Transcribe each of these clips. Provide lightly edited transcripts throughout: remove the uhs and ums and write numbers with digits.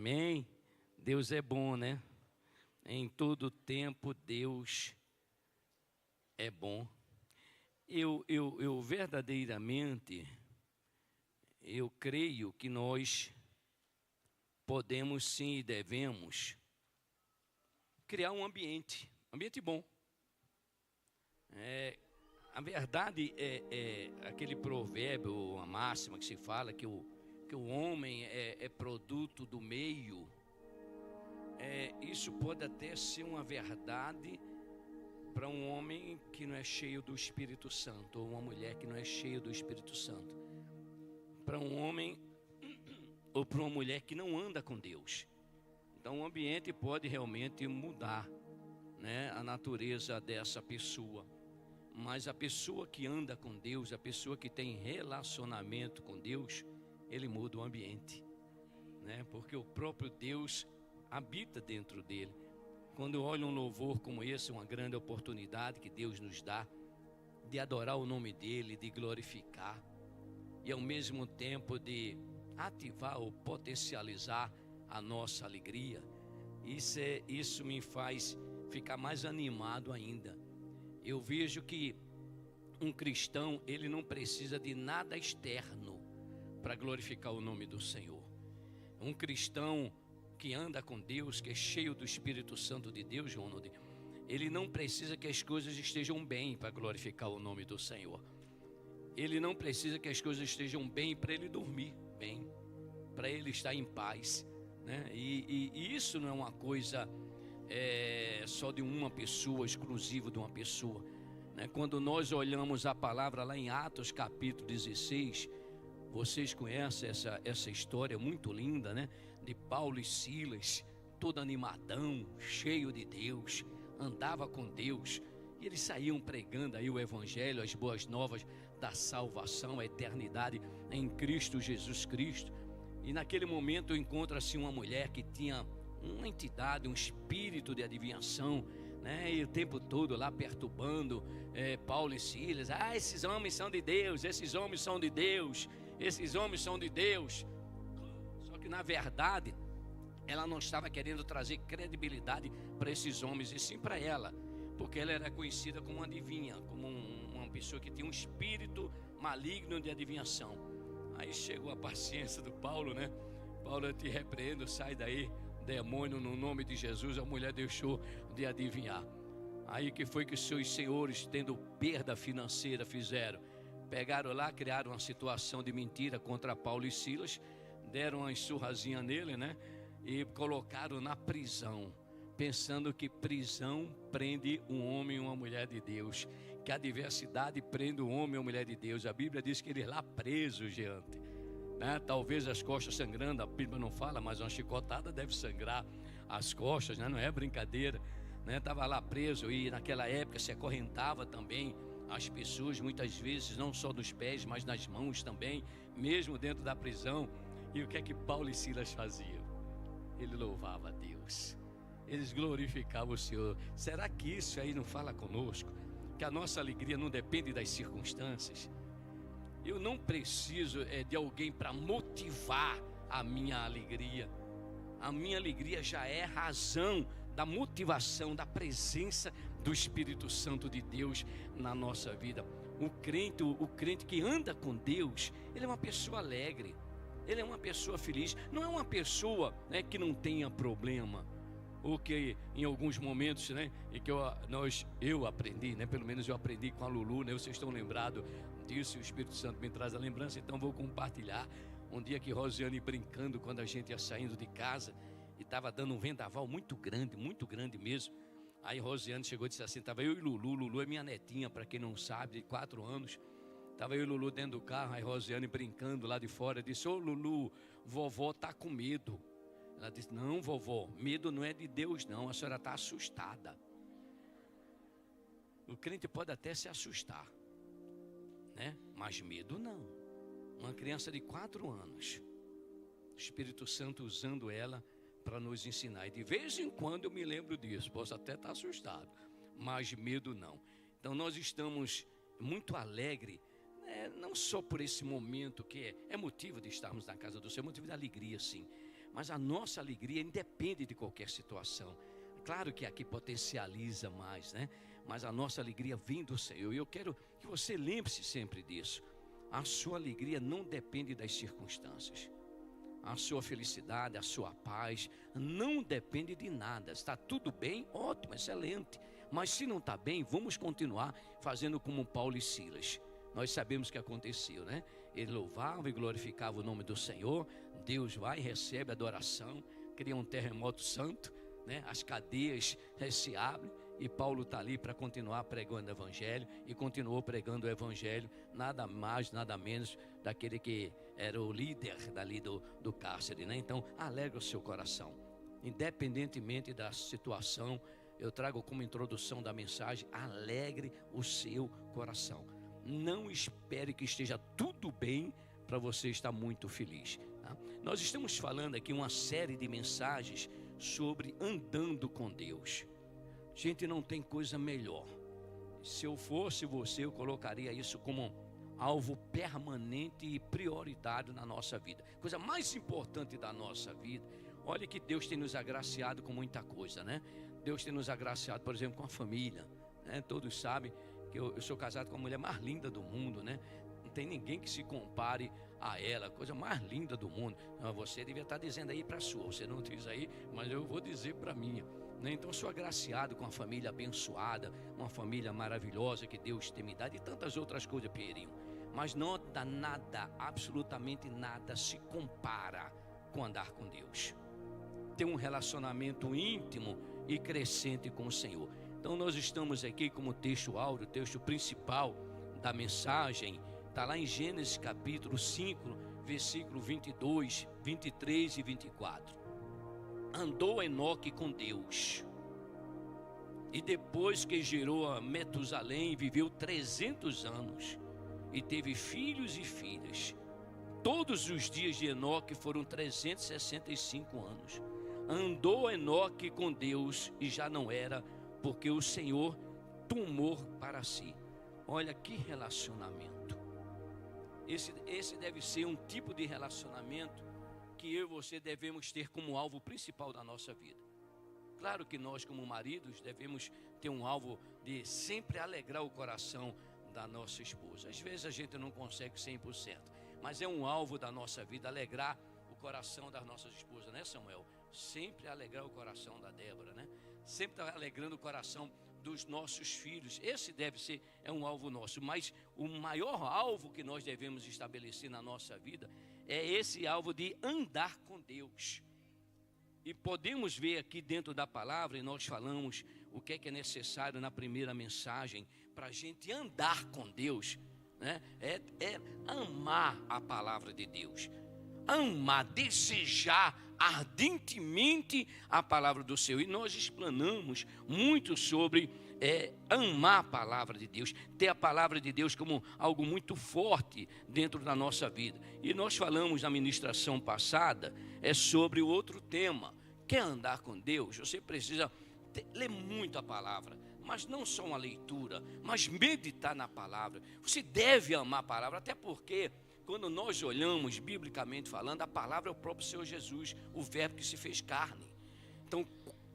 Amém? Deus é bom, né? Em todo tempo Deus é bom. Eu verdadeiramente, eu creio que nós podemos sim e devemos criar um ambiente bom. A verdade é aquele provérbio, a máxima que se fala que o homem é produto do meio. Isso pode até ser uma verdade para um homem que não é cheio do Espírito Santo, ou uma mulher que não é cheia do Espírito Santo, para um homem ou para uma mulher que não anda com Deus. Então o ambiente pode realmente mudar, né, a natureza dessa pessoa. Mas a pessoa que anda com Deus, a pessoa que tem relacionamento com Deus, ele muda o ambiente, né? Porque o próprio Deus habita dentro dele. Quando eu olho um louvor como esse, uma grande oportunidade que Deus nos dá de adorar o nome dele, de glorificar e ao mesmo tempo de ativar ou potencializar a nossa alegria, isso me faz ficar mais animado ainda. Eu vejo que um cristão, ele não precisa de nada externo para glorificar o nome do Senhor. Um cristão que anda com Deus, que é cheio do Espírito Santo de Deus, Ronald, ele não precisa que as coisas estejam bem para glorificar o nome do Senhor. Ele não precisa que as coisas estejam bem para ele dormir bem, para ele estar em paz, né? E isso não é uma coisa só de uma pessoa, exclusivo de uma pessoa, né? Quando nós olhamos a palavra lá em Atos capítulo 16, vocês conhecem essa história muito linda, né? De Paulo e Silas, todo animadão, cheio de Deus, andava com Deus, e eles saíam pregando aí o evangelho, as boas novas da salvação, a eternidade em Cristo Jesus Cristo. E naquele momento encontra-se uma mulher que tinha uma entidade, um espírito de adivinhação, né? E o tempo todo lá perturbando Paulo e Silas. Esses homens são de Deus, esses homens são de Deus, esses homens são de Deus. Só que na verdade ela não estava querendo trazer credibilidade para esses homens, e sim para ela, porque ela era conhecida como uma adivinha, como uma pessoa que tinha um espírito maligno de adivinhação. Aí chegou a paciência do Paulo, né? Paulo, eu te repreendo, sai daí, demônio, no nome de Jesus. A mulher deixou de adivinhar. Aí que foi que os seus senhores, tendo perda financeira, fizeram? Pegaram lá, criaram uma situação de mentira contra Paulo e Silas, deram uma enxurrazinha nele, né? E colocaram na prisão, pensando que prisão prende um homem e uma mulher de Deus, que a adversidade prende um homem e uma mulher de Deus. A Bíblia diz que eles lá presos diante, né? Talvez as costas sangrando, a Bíblia não fala, mas uma chicotada deve sangrar as costas, né? Não é brincadeira, né? Estava lá preso, e naquela época se acorrentava também as pessoas, muitas vezes não só dos pés, mas nas mãos também, mesmo dentro da prisão. E o que é que Paulo e Silas faziam? Ele louvava a Deus, eles glorificavam o Senhor. Será que isso aí não fala conosco? Que a nossa alegria não depende das circunstâncias? Eu não preciso de alguém para motivar a minha alegria. A minha alegria já é razão da motivação, da presença do Espírito Santo de Deus na nossa vida. O crente que anda com Deus, ele é uma pessoa alegre, ele é uma pessoa feliz, não é uma pessoa, né, que não tenha problema, ou que em alguns momentos, né, e que eu aprendi, né, pelo menos eu aprendi com a Lulu, né, vocês estão lembrados disso, e o Espírito Santo me traz a lembrança, então vou compartilhar. Um dia que Rosiane brincando, quando a gente ia saindo de casa, e estava dando um vendaval muito grande mesmo. Aí Rosiane chegou e disse assim, estava eu e Lulu é minha netinha, para quem não sabe, de 4 anos, estava eu e Lulu dentro do carro, aí Rosiane brincando lá de fora, disse, ô Lulu, vovó está com medo. Ela disse, não vovó, medo não é de Deus não, a senhora está assustada. O crente pode até se assustar, né? Mas medo não. Uma criança de 4 anos, o Espírito Santo usando ela para nos ensinar, e de vez em quando eu me lembro disso, posso até estar assustado, mas medo não. Então nós estamos muito alegres, não só por esse momento que é motivo de estarmos na casa do Senhor, é motivo de alegria sim, Mas a nossa alegria independe de qualquer situação. Claro que aqui potencializa mais, né? Mas a nossa alegria vem do Senhor. E eu quero que você lembre-se sempre disso. A sua alegria não depende das circunstâncias. A sua felicidade, a sua paz não depende de nada. Está tudo bem? Ótimo, excelente. Mas se não está bem, vamos continuar fazendo como Paulo e Silas. Nós sabemos o que aconteceu, né? Ele louvava e glorificava o nome do Senhor. Deus vai e recebe adoração, cria um terremoto santo, né? As cadeias se abrem e Paulo está ali para continuar pregando o evangelho, e continuou pregando o evangelho, nada mais, nada menos daquele que era o líder dali do cárcere, né? Então, alegra o seu coração, independentemente da situação. Eu trago como introdução da mensagem: alegre o seu coração. Não espere que esteja tudo bem para você estar muito feliz, tá? Nós estamos falando aqui uma série de mensagens sobre andando com Deus. Gente, não tem coisa melhor. Se eu fosse você, eu colocaria isso como alvo permanente e prioritário na nossa vida. Coisa mais importante da nossa vida. Olha que Deus tem nos agraciado com muita coisa, né? Deus tem nos agraciado, por exemplo, com a família, né? Todos sabem que eu sou casado com a mulher mais linda do mundo, né? Não tem ninguém que se compare a ela, a coisa mais linda do mundo. Não, você devia estar dizendo aí para a sua, você não diz aí, mas eu vou dizer para a minha, né? Então, sou agraciado com uma família abençoada, uma família maravilhosa que Deus tem me dado, e tantas outras coisas, Pierinho. Mas nada, absolutamente nada se compara com andar com Deus. Ter um relacionamento íntimo e crescente com o Senhor. Então, nós estamos aqui como texto áureo, o texto principal da mensagem, está lá em Gênesis capítulo 5, versículo 22, 23 e 24. Andou Enoque com Deus, e depois que gerou a Metusalém, viveu 300 anos, e teve filhos e filhas. Todos os dias de Enoque foram 365 anos. Andou Enoque com Deus, e já não era, porque o Senhor tomou para si. Olha que relacionamento. Esse deve ser um tipo de relacionamento que eu e você devemos ter como alvo principal da nossa vida. Claro que nós, como maridos, devemos ter um alvo de sempre alegrar o coração da nossa esposa. Às vezes a gente não consegue 100%, mas é um alvo da nossa vida alegrar o coração das nossas esposas, né, Samuel? Sempre alegrar o coração da Débora, né? Sempre alegrando o coração dos nossos filhos. Esse é um alvo nosso, mas o maior alvo que nós devemos estabelecer na nossa vida é esse alvo de andar com Deus. E podemos ver aqui dentro da palavra, e nós falamos o que é necessário na primeira mensagem para a gente andar com Deus, né? É amar a palavra de Deus, amar, desejar ardentemente a palavra do Senhor. E nós explanamos muito sobre amar a palavra de Deus, ter a palavra de Deus como algo muito forte dentro da nossa vida. E nós falamos na ministração passada sobre o outro tema. Quer andar com Deus? Você precisa ler muito a palavra, mas não só uma leitura, mas meditar na palavra. Você deve amar a palavra, até porque quando nós olhamos biblicamente falando, a palavra é o próprio Senhor Jesus, o verbo que se fez carne. Então,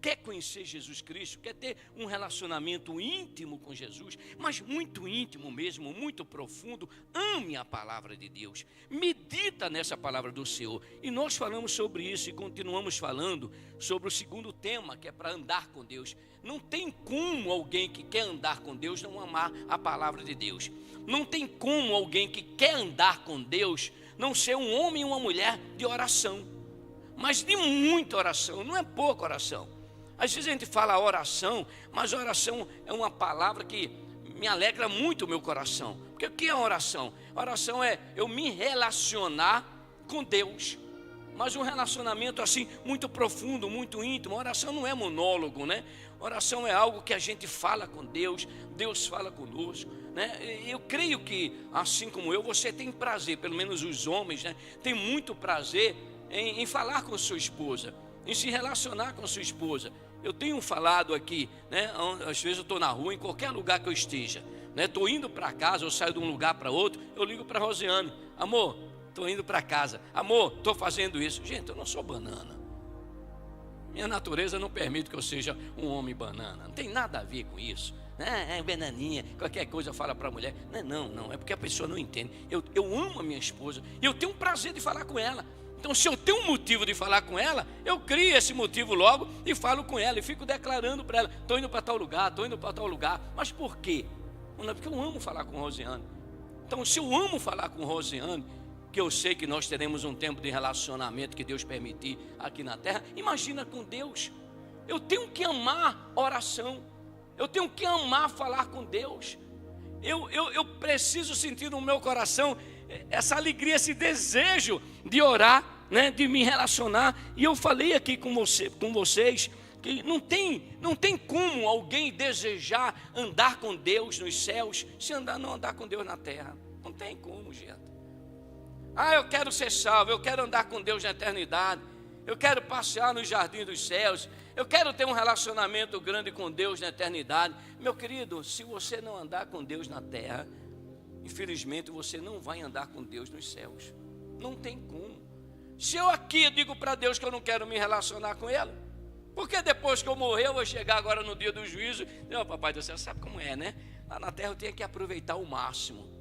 quer conhecer Jesus Cristo, quer ter um relacionamento íntimo com Jesus, mas muito íntimo mesmo, muito profundo, ame a palavra de Deus, medita nessa palavra do Senhor. E nós falamos sobre isso e continuamos falando sobre o segundo tema, que é para andar com Deus. Não tem como alguém que quer andar com Deus não amar a palavra de Deus. Não tem como alguém que quer andar com Deus não ser um homem e uma mulher de oração, mas de muita oração, não é pouca oração. Às vezes a gente fala oração, mas oração é uma palavra que me alegra muito o meu coração. Porque o que é oração? Oração é eu me relacionar com Deus, mas um relacionamento assim muito profundo, muito íntimo. Oração não é monólogo, né? Oração é algo que a gente fala com Deus, Deus fala conosco, né? Eu creio que, assim como eu, você tem prazer, pelo menos os homens, né? Tem muito prazer em falar com sua esposa, em se relacionar com sua esposa. Eu tenho falado aqui, né? Às vezes eu estou na rua, em qualquer lugar que eu esteja, né? Estou indo para casa, eu saio de um lugar para outro, eu ligo para a Rosiane: amor, estou indo para casa. Amor, estou fazendo isso. Gente, eu não sou banana. Minha natureza não permite que eu seja um homem banana. Não tem nada a ver com isso. É bananinha, qualquer coisa fala para a mulher. Não, é porque a pessoa não entende. Eu amo a minha esposa e eu tenho um prazer de falar com ela. Então, se eu tenho um motivo de falar com ela, eu crio esse motivo logo e falo com ela. E fico declarando para ela, estou indo para tal lugar, estou indo para tal lugar. Mas por quê? Não, porque eu amo falar com Rosiane. Então, se eu amo falar com Rosiane, que eu sei que nós teremos um tempo de relacionamento que Deus permitir aqui na terra, imagina com Deus. Eu tenho que amar oração. Eu tenho que amar falar com Deus. Eu preciso sentir no meu coração essa alegria, esse desejo de orar, né, de me relacionar. E eu falei aqui com vocês que não tem como alguém desejar andar com Deus nos céus se não andar com Deus na terra. Não tem como, gente. Eu quero ser salvo, eu quero andar com Deus na eternidade, eu quero passear no jardim dos céus, eu quero ter um relacionamento grande com Deus na eternidade. Meu querido, se você não andar com Deus na terra, infelizmente você não vai andar com Deus nos céus. Não tem como. Se eu aqui digo para Deus que eu não quero me relacionar com Ele, porque depois que eu morrer eu vou chegar agora no dia do juízo, papai do céu, sabe como é, né? Lá na terra eu tenho que aproveitar o máximo,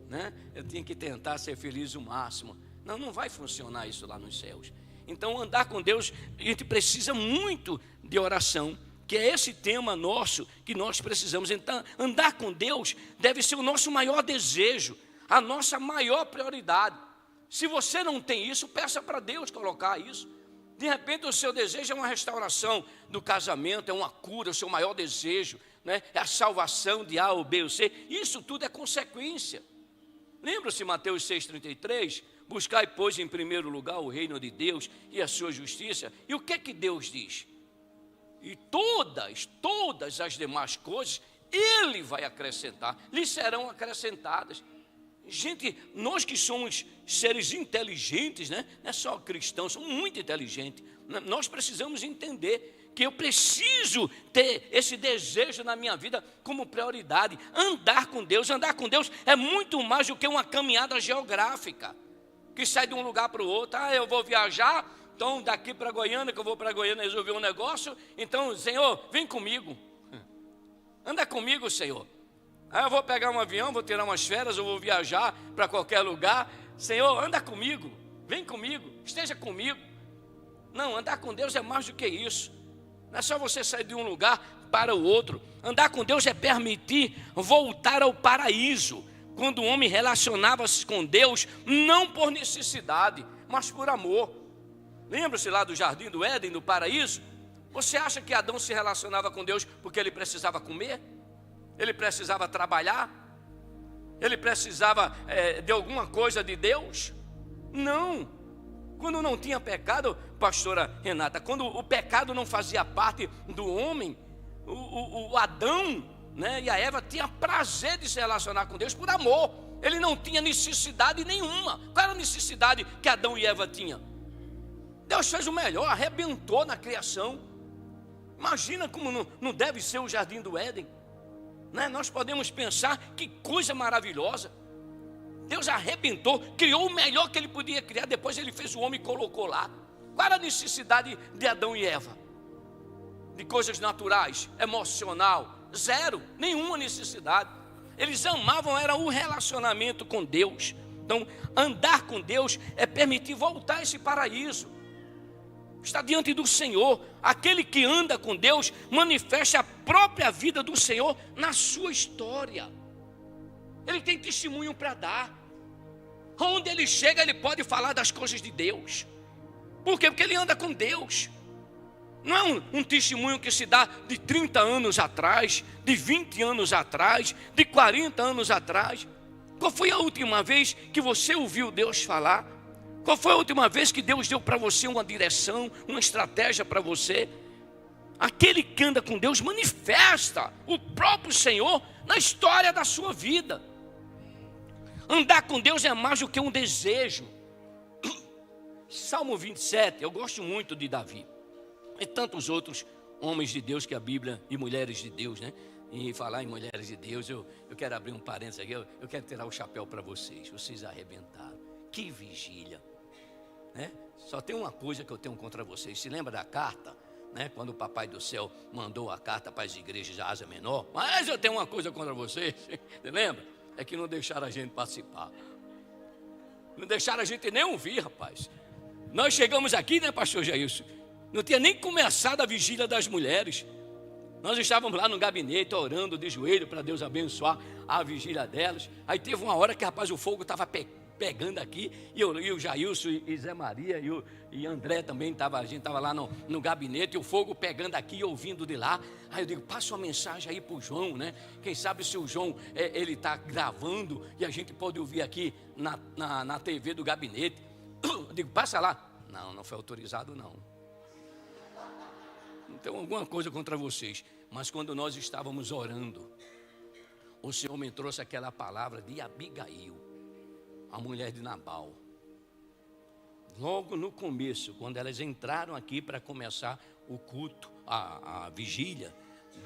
né? Eu tinha que tentar ser feliz o máximo. Não vai funcionar isso lá nos céus. Então, andar com Deus, a gente precisa muito de oração, que é esse tema nosso que nós precisamos. Então, andar com Deus deve ser o nosso maior desejo, a nossa maior prioridade. Se você não tem isso, peça para Deus colocar isso. De repente o seu desejo é uma restauração do casamento, é uma cura, o seu maior desejo, né? É a salvação de A ou B ou C. Isso tudo é consequência. Lembra-se Mateus 6,33? Buscai, pois, em primeiro lugar o reino de Deus e a sua justiça. E o que é que Deus diz? E todas as demais coisas Ele vai acrescentar, lhe serão acrescentadas. Gente, nós que somos seres inteligentes, né? Não é só cristãos, somos muito inteligentes. Nós precisamos entender que eu preciso ter esse desejo na minha vida como prioridade. Andar com Deus é muito mais do que uma caminhada geográfica, que sai de um lugar para o outro. Eu vou viajar, então daqui para Goiânia, que eu vou para Goiânia resolver um negócio. Então, Senhor, vem comigo. Anda comigo, Senhor. Eu vou pegar um avião, vou tirar umas férias, eu vou viajar para qualquer lugar. Senhor, anda comigo, vem comigo, esteja comigo. Não, andar com Deus é mais do que isso. Não é só você sair de um lugar para o outro. Andar com Deus é permitir voltar ao paraíso. Quando o homem relacionava-se com Deus, não por necessidade, mas por amor. Lembra-se lá do jardim do Éden, do paraíso? Você acha que Adão se relacionava com Deus porque ele precisava comer? Ele precisava trabalhar? Ele precisava de alguma coisa de Deus? Não. Quando não tinha pecado, pastora Renata, quando o pecado não fazia parte do homem, o Adão, né, e a Eva tinha prazer de se relacionar com Deus por amor. Ele não tinha necessidade nenhuma. Qual era a necessidade que Adão e Eva tinham? Deus fez o melhor, arrebentou na criação. Imagina como não deve ser o jardim do Éden, né? Nós podemos pensar que coisa maravilhosa. Deus arrebentou, criou o melhor que Ele podia criar. Depois Ele fez o homem e colocou lá. Qual era a necessidade de Adão e Eva? De coisas naturais, emocional, zero, nenhuma necessidade. Eles amavam, era o relacionamento com Deus. Então, andar com Deus é permitir voltar a esse paraíso. Está diante do Senhor. Aquele que anda com Deus manifesta a própria vida do Senhor na sua história. Ele tem testemunho para dar. Onde ele chega, ele pode falar das coisas de Deus. Por quê? Porque ele anda com Deus. Não é um testemunho que se dá de 30 anos atrás, de 20 anos atrás, de 40 anos atrás. Qual foi a última vez que você ouviu Deus falar? Qual foi a última vez que Deus deu para você uma direção, uma estratégia para você? Aquele que anda com Deus manifesta o próprio Senhor na história da sua vida. Andar com Deus é mais do que um desejo. Salmo 27, eu gosto muito de Davi. E tantos outros homens de Deus que a Bíblia, e mulheres de Deus, né? E falar em mulheres de Deus, eu quero abrir um parênteses aqui, eu quero tirar o chapéu para vocês. Vocês arrebentaram. Que vigília, né? Só tem uma coisa que eu tenho contra vocês. Se lembra da carta, né? Quando o Papai do Céu mandou a carta para as igrejas da Ásia Menor? Mas eu tenho uma coisa contra vocês. Você lembra? É que não deixaram a gente participar. Não deixaram a gente nem ouvir, rapaz. Nós chegamos aqui, né, pastor Jailson? Não tinha nem começado a vigília das mulheres. Nós estávamos lá no gabinete orando de joelho para Deus abençoar a vigília delas. Aí teve uma hora que, rapaz, o fogo estava pegando aqui, e o Jailson e Zé Maria e André também a gente estava lá no gabinete, e o fogo pegando aqui e ouvindo de lá. Aí eu digo, passa uma mensagem aí para o João, né? Quem sabe se o João ele está gravando e a gente pode ouvir aqui na TV do gabinete. Eu digo, passa lá. Não foi autorizado não. Não tenho alguma coisa contra vocês, mas quando nós estávamos orando, o Senhor me trouxe aquela palavra de Abigail, a mulher de Nabal. Logo no começo, quando elas entraram aqui para começar o culto, a vigília,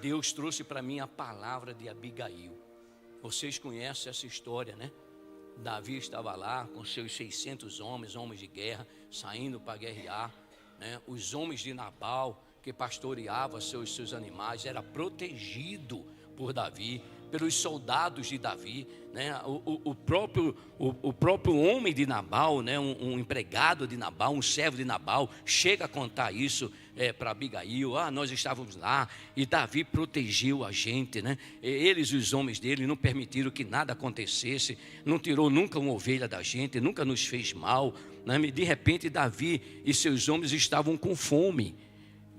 Deus trouxe para mim a palavra de Abigail. Vocês conhecem essa história, né? Davi estava lá com seus 600 homens de guerra, saindo para guerrear, né? Os homens de Nabal, que pastoreava seus animais, era protegido por Davi, pelos soldados de Davi, né? O próprio homem de Nabal, né? Um empregado de Nabal, um servo de Nabal, chega a contar isso para Abigail. Nós estávamos lá e Davi protegeu a gente, né? Eles e os homens dele não permitiram que nada acontecesse, não tirou nunca uma ovelha da gente, nunca nos fez mal, né? De repente Davi e seus homens estavam com fome,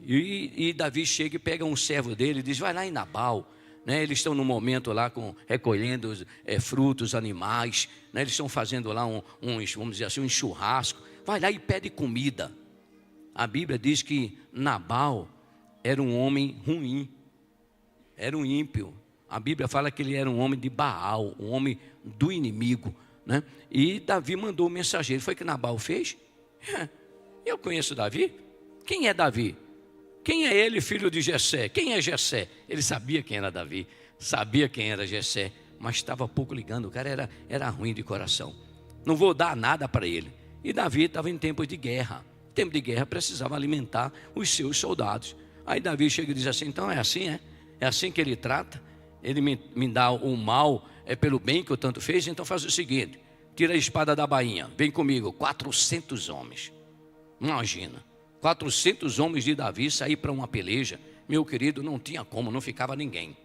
e Davi chega e pega um servo dele e diz, vai lá em Nabal, né? Eles estão no momento lá recolhendo frutos, animais, né? Eles estão fazendo lá vamos dizer assim, um churrasco. Vai lá e pede comida. A Bíblia diz que Nabal era um homem ruim, era um ímpio. A Bíblia fala que ele era um homem de Baal, um homem do inimigo, né? E Davi mandou um mensageiro. Foi o que Nabal fez? Eu conheço Davi. Quem é Davi? Quem é ele, filho de Jessé? Quem é Jessé? Ele sabia quem era Davi, sabia quem era Jessé, mas estava pouco ligando. O cara era ruim de coração. Não vou dar nada para ele. E Davi estava em tempo de guerra. Tempo de guerra precisava alimentar os seus soldados. Aí Davi chega e diz assim, então é assim, é assim que ele trata? Ele me dá o mal pelo bem que eu tanto fez? Então faz o seguinte, tira a espada da bainha, vem comigo, 400 homens. Imagina. 400 homens de Davi sair para uma peleja, meu querido, não tinha como, não ficava ninguém.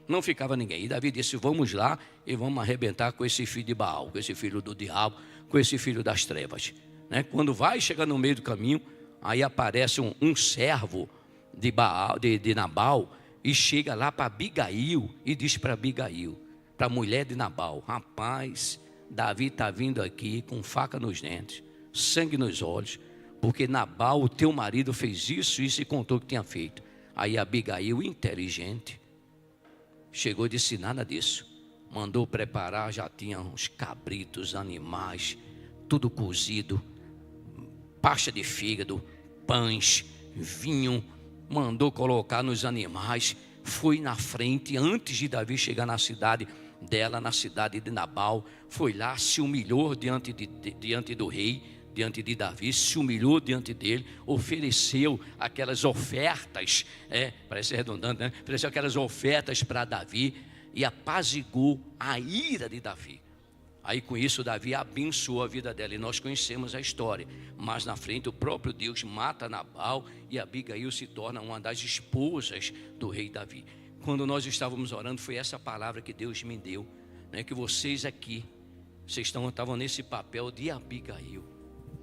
Não ficava ninguém. E Davi disse, vamos lá e vamos arrebentar com esse filho de Baal, com esse filho do diabo, com esse filho das trevas, né? Quando vai chegar no meio do caminho, aí aparece um servo de Baal, de Nabal, e chega lá para Abigail e diz para Abigail, para a mulher de Nabal, rapaz, Davi está vindo aqui com faca nos dentes, sangue nos olhos, porque Nabal, o teu marido, fez isso e contou o que tinha feito. Aí Abigail, inteligente, chegou e disse, nada disso. Mandou preparar, já tinha uns cabritos, animais, tudo cozido, pasta de fígado, pães, vinho, mandou colocar nos animais, foi na frente, antes de Davi chegar na cidade dela, na cidade de Nabal, foi lá, se humilhou diante do rei, diante de Davi, se humilhou diante dele, ofereceu aquelas ofertas, parece redundante, né? Ofereceu aquelas ofertas para Davi e apaziguou a ira de Davi. Aí com isso Davi abençoou a vida dela, e nós conhecemos a história. Mas na frente o próprio Deus mata Nabal e Abigail se torna uma das esposas do rei Davi. Quando nós estávamos orando, foi essa palavra que Deus me deu, né? Que vocês aqui, vocês estavam nesse papel de Abigail,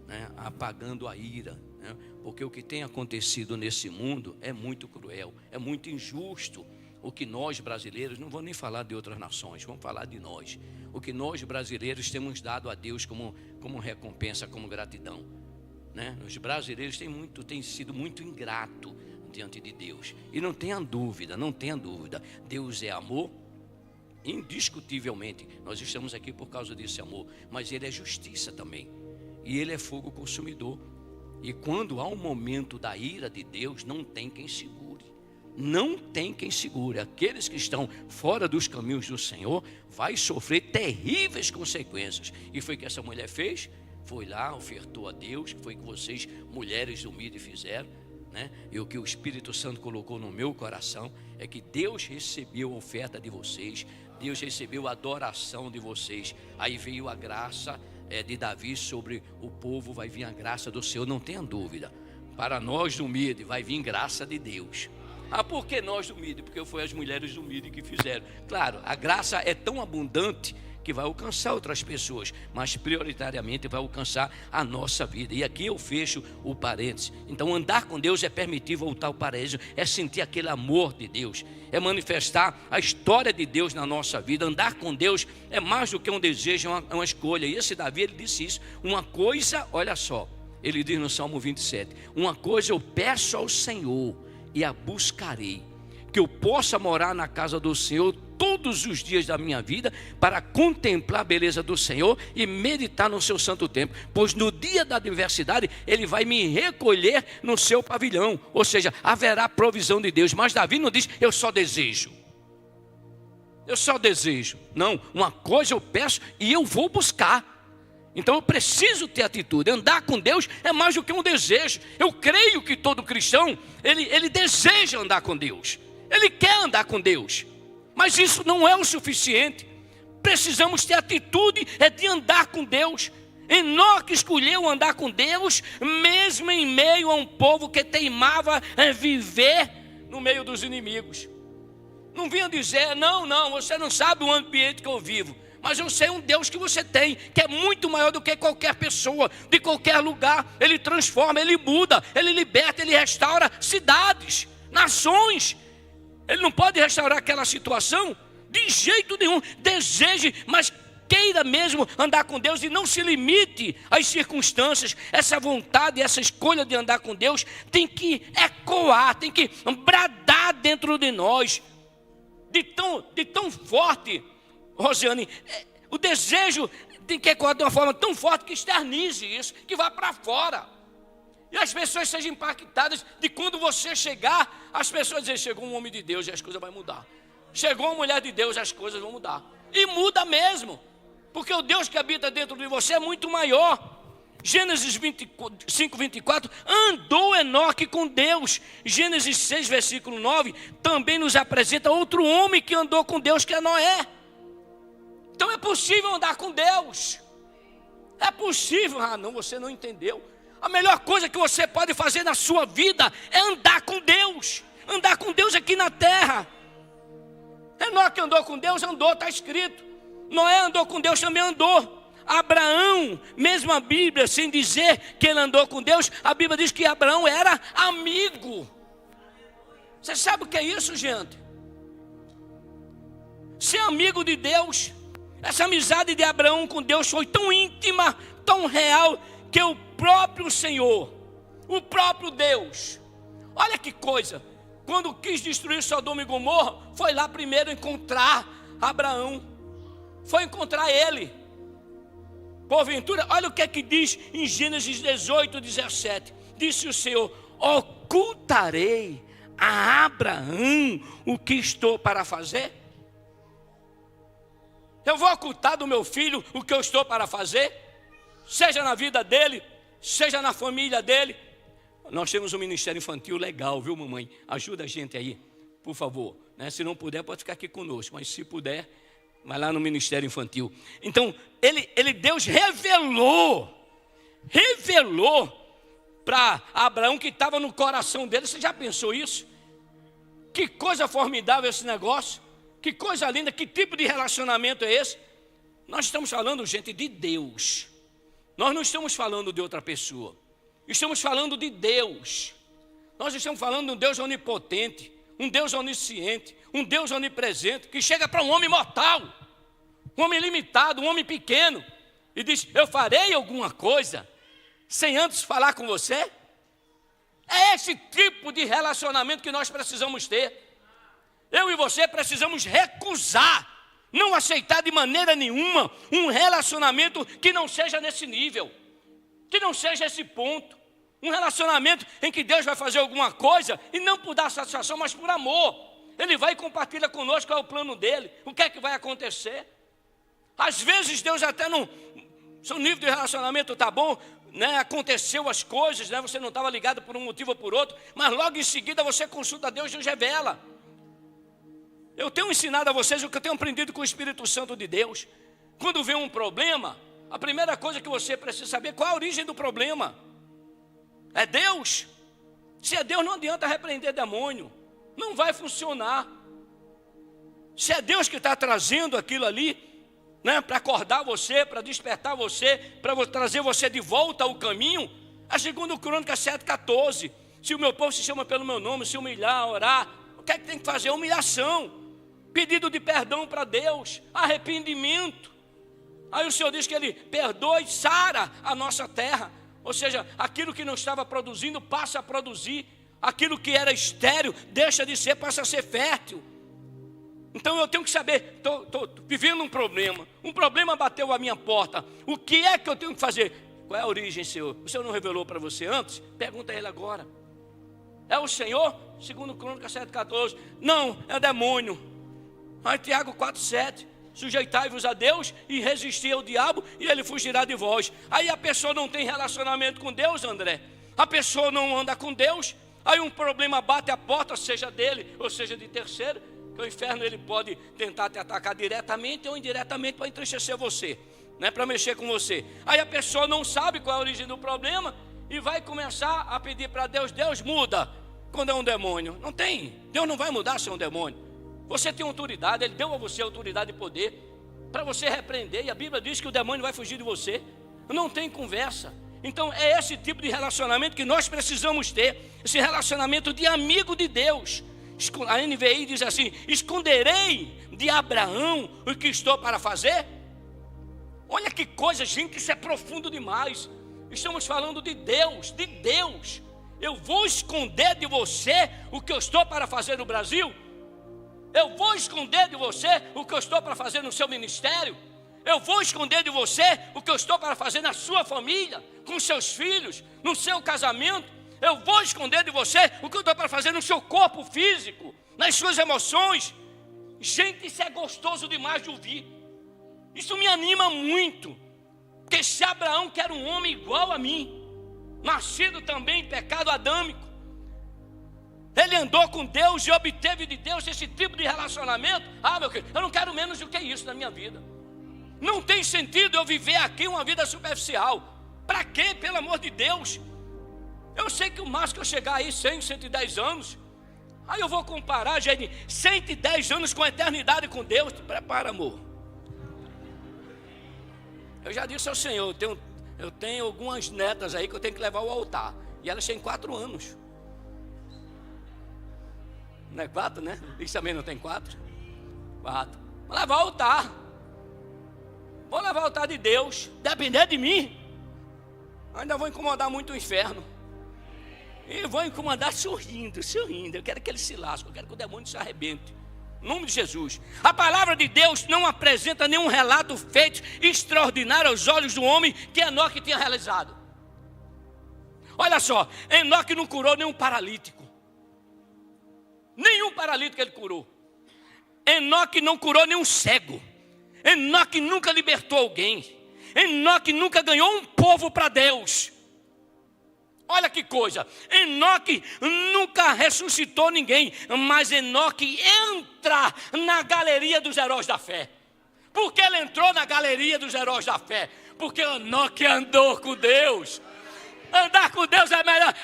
né? Apagando a ira, né? Porque o que tem acontecido nesse mundo é muito cruel, é muito injusto. O que nós brasileiros, não vou nem falar de outras nações, vamos falar de nós. O que nós brasileiros temos dado a Deus como recompensa, como gratidão, né? Os brasileiros têm sido muito ingrato diante de Deus. E não tenha dúvida, Deus é amor, indiscutivelmente. Nós estamos aqui por causa desse amor, mas Ele é justiça também. E Ele é fogo consumidor. E quando há um momento da ira de Deus, não tem quem segure. Não tem quem segure. Aqueles que estão fora dos caminhos do Senhor vai sofrer terríveis consequências. E foi o que essa mulher fez? foi lá, ofertou a Deus, que foi o que vocês, mulheres humildes, fizeram, né? E o que o Espírito Santo colocou no meu coração é que Deus recebeu a oferta de vocês, Deus recebeu a adoração de vocês. Aí veio a graça de Davi sobre o povo, vai vir a graça do Senhor, não tenha dúvida. Para nós do MIDE vai vir graça de Deus. Por que nós do MIDE? Porque foi as mulheres do MIDE que fizeram. Claro, a graça é tão abundante que vai alcançar outras pessoas, mas prioritariamente vai alcançar a nossa vida. E aqui eu fecho o parênteses. Então andar com Deus é permitir voltar ao paraíso, é sentir aquele amor de Deus, é manifestar a história de Deus na nossa vida. Andar com Deus é mais do que um desejo, é uma escolha. E esse Davi, ele disse isso, uma coisa, olha só, ele diz no Salmo 27, uma coisa eu peço ao Senhor e a buscarei, que eu possa morar na casa do Senhor todos os dias da minha vida, para contemplar a beleza do Senhor e meditar no seu santo templo, pois no dia da adversidade Ele vai me recolher no seu pavilhão. Ou seja, haverá provisão de Deus. Mas Davi não diz, eu só desejo, não, uma coisa eu peço e eu vou buscar. Então eu preciso ter atitude. Andar com Deus é mais do que um desejo. Eu creio que todo cristão, ele deseja andar com Deus, ele quer andar com Deus. Mas isso não é o suficiente. Precisamos ter atitude de andar com Deus. Enoque escolheu andar com Deus, mesmo em meio a um povo que teimava em viver no meio dos inimigos. Não vinha dizer, não, você não sabe o ambiente que eu vivo, mas eu sei um Deus que você tem, que é muito maior do que qualquer pessoa, de qualquer lugar. Ele transforma, Ele muda, Ele liberta, Ele restaura cidades, nações. Ele não pode restaurar aquela situação de jeito nenhum. Deseje, mas queira mesmo andar com Deus e não se limite às circunstâncias. Essa vontade, essa escolha de andar com Deus tem que ecoar, tem que bradar dentro de nós. De tão forte, Rosiane, o desejo tem que ecoar de uma forma tão forte que externize isso, que vá para fora. E as pessoas sejam impactadas de quando você chegar, as pessoas dizem, chegou um homem de Deus e as coisas vão mudar. Chegou uma mulher de Deus e as coisas vão mudar. E muda mesmo, porque o Deus que habita dentro de você é muito maior. Gênesis 25, 24, andou Enoque com Deus. Gênesis 6, versículo 9, também nos apresenta outro homem que andou com Deus, que é Noé. Então é possível andar com Deus. É possível. Não, você não entendeu. A melhor coisa que você pode fazer na sua vida é andar com Deus. Andar com Deus aqui na terra. Enoque andou com Deus, andou, está escrito. Noé andou com Deus, também andou. Abraão, mesmo a Bíblia, sem dizer que ele andou com Deus, a Bíblia diz que Abraão era amigo. Você sabe o que é isso, gente? Ser amigo de Deus. Essa amizade de Abraão com Deus foi tão íntima, tão real, que o próprio Senhor, o próprio Deus, olha que coisa, quando quis destruir Sodoma e Gomorra, foi lá primeiro encontrar Abraão, foi encontrar ele. Porventura, olha o que é que diz em Gênesis 18, 17, disse o Senhor, ocultarei a Abraão o que estou para fazer? Eu vou ocultar do meu filho o que eu estou para fazer? Seja na vida dele, seja na família dele. Nós temos um ministério infantil legal, viu, mamãe? Ajuda a gente aí, por favor, né? Se não puder, pode ficar aqui conosco, mas se puder, vai lá no ministério infantil. Então, Deus revelou para Abraão que estava no coração dele. Você já pensou isso? Que coisa formidável esse negócio, que coisa linda, que tipo de relacionamento é esse? Nós estamos falando, gente, de Deus. Nós não estamos falando de outra pessoa, estamos falando de Deus. Nós estamos falando de um Deus onipotente, um Deus onisciente, um Deus onipresente, que chega para um homem mortal, um homem limitado, um homem pequeno, e diz, eu farei alguma coisa, sem antes falar com você? É esse tipo de relacionamento que nós precisamos ter. Eu e você precisamos recusar, não aceitar de maneira nenhuma um relacionamento que não seja nesse nível, que não seja esse ponto. Um relacionamento em que Deus vai fazer alguma coisa e não por dar satisfação, mas por amor. Ele vai e compartilha conosco qual é o plano dele, o que é que vai acontecer. Às vezes Deus até não Seu nível de relacionamento está bom, né? Aconteceu as coisas, né? Você não estava ligado por um motivo ou por outro, mas logo em seguida você consulta a Deus e Deus revela. Eu tenho ensinado a vocês o que eu tenho aprendido com o Espírito Santo de Deus. Quando vem um problema, a primeira coisa que você precisa saber é qual a origem do problema. É Deus? Se é Deus, não adianta repreender demônio, não vai funcionar. Se é Deus que está trazendo aquilo ali, né, para acordar você, para despertar você, para trazer você de volta ao caminho, a 2 Crônicas 7,14, se o meu povo se chama pelo meu nome, se humilhar, orar, o que é que tem que fazer? Humilhação, pedido de perdão para Deus, arrependimento. Aí o Senhor diz que Ele perdoa e sara a nossa terra, ou seja, aquilo que não estava produzindo passa a produzir, aquilo que era estéril deixa de ser, passa a ser fértil. Então eu tenho que saber, estou vivendo um problema bateu à minha porta, o que é que eu tenho que fazer? Qual é a origem, Senhor? O Senhor não revelou para você antes? Pergunta a Ele agora. É o Senhor? 2 Crônicas 7,14. Não, é demônio. Aí Tiago 4,7. Sujeitai-vos a Deus e resistir ao diabo e ele fugirá de vós. Aí a pessoa não tem relacionamento com Deus, André. A pessoa não anda com Deus. Aí um problema bate a porta, seja dele ou seja de terceiro. Que o inferno ele pode tentar te atacar diretamente ou indiretamente para entristecer você, né, para mexer com você. Aí a pessoa não sabe qual é a origem do problema e vai começar a pedir para Deus, Deus muda, quando é um demônio. Não tem, Deus não vai mudar se é um demônio. Você tem autoridade, Ele deu a você autoridade e poder para você repreender, e a Bíblia diz que o demônio vai fugir de você. Não tem conversa. Então é esse tipo de relacionamento que nós precisamos ter, esse relacionamento de amigo de Deus. A NVI diz assim: esconderei de Abraão o que estou para fazer? Olha que coisa, gente, isso é profundo demais. Estamos falando de Deus, de Deus. Eu vou esconder de você o que eu estou para fazer no Brasil? Eu vou esconder de você o que eu estou para fazer no seu ministério? Eu vou esconder de você o que eu estou para fazer na sua família, com seus filhos, no seu casamento? Eu vou esconder de você o que eu estou para fazer no seu corpo físico, nas suas emoções? Gente, isso é gostoso demais de ouvir. Isso me anima muito. Porque se Abraão, que era um homem igual a mim, nascido também em pecado adâmico, ele andou com Deus e obteve de Deus esse tipo de relacionamento. Ah, meu querido, eu não quero menos do que isso na minha vida. Não tem sentido eu viver aqui uma vida superficial. Para quê, pelo amor de Deus? Eu sei que o máximo que eu chegar aí 100, 110 anos, aí eu vou comparar, gente, 110 anos com a eternidade com Deus. Te prepara, amor. Eu já disse ao Senhor, eu tenho algumas netas aí que eu tenho que levar ao altar. E elas têm 4 anos. Não é 4, né? Isso também não tem 4? 4. Vou levar ao altar. Vou levar ao altar de Deus. Depender de mim, ainda vou incomodar muito o inferno. E vou incomodar sorrindo. Eu quero que ele se lasque, eu quero que o demônio se arrebente. Em nome de Jesus. A palavra de Deus não apresenta nenhum relato feito extraordinário aos olhos do homem que Enoque tinha realizado. Olha só, Enoque não curou nenhum paralítico. Nenhum paralítico ele curou. Enoque não curou nenhum cego. Enoque nunca libertou alguém. Enoque nunca ganhou um povo para Deus. Olha que coisa, Enoque nunca ressuscitou ninguém, mas Enoque entra na galeria dos heróis da fé. Por que ele entrou na galeria dos heróis da fé? Porque Enoque andou com Deus. Andar com Deus é melhor.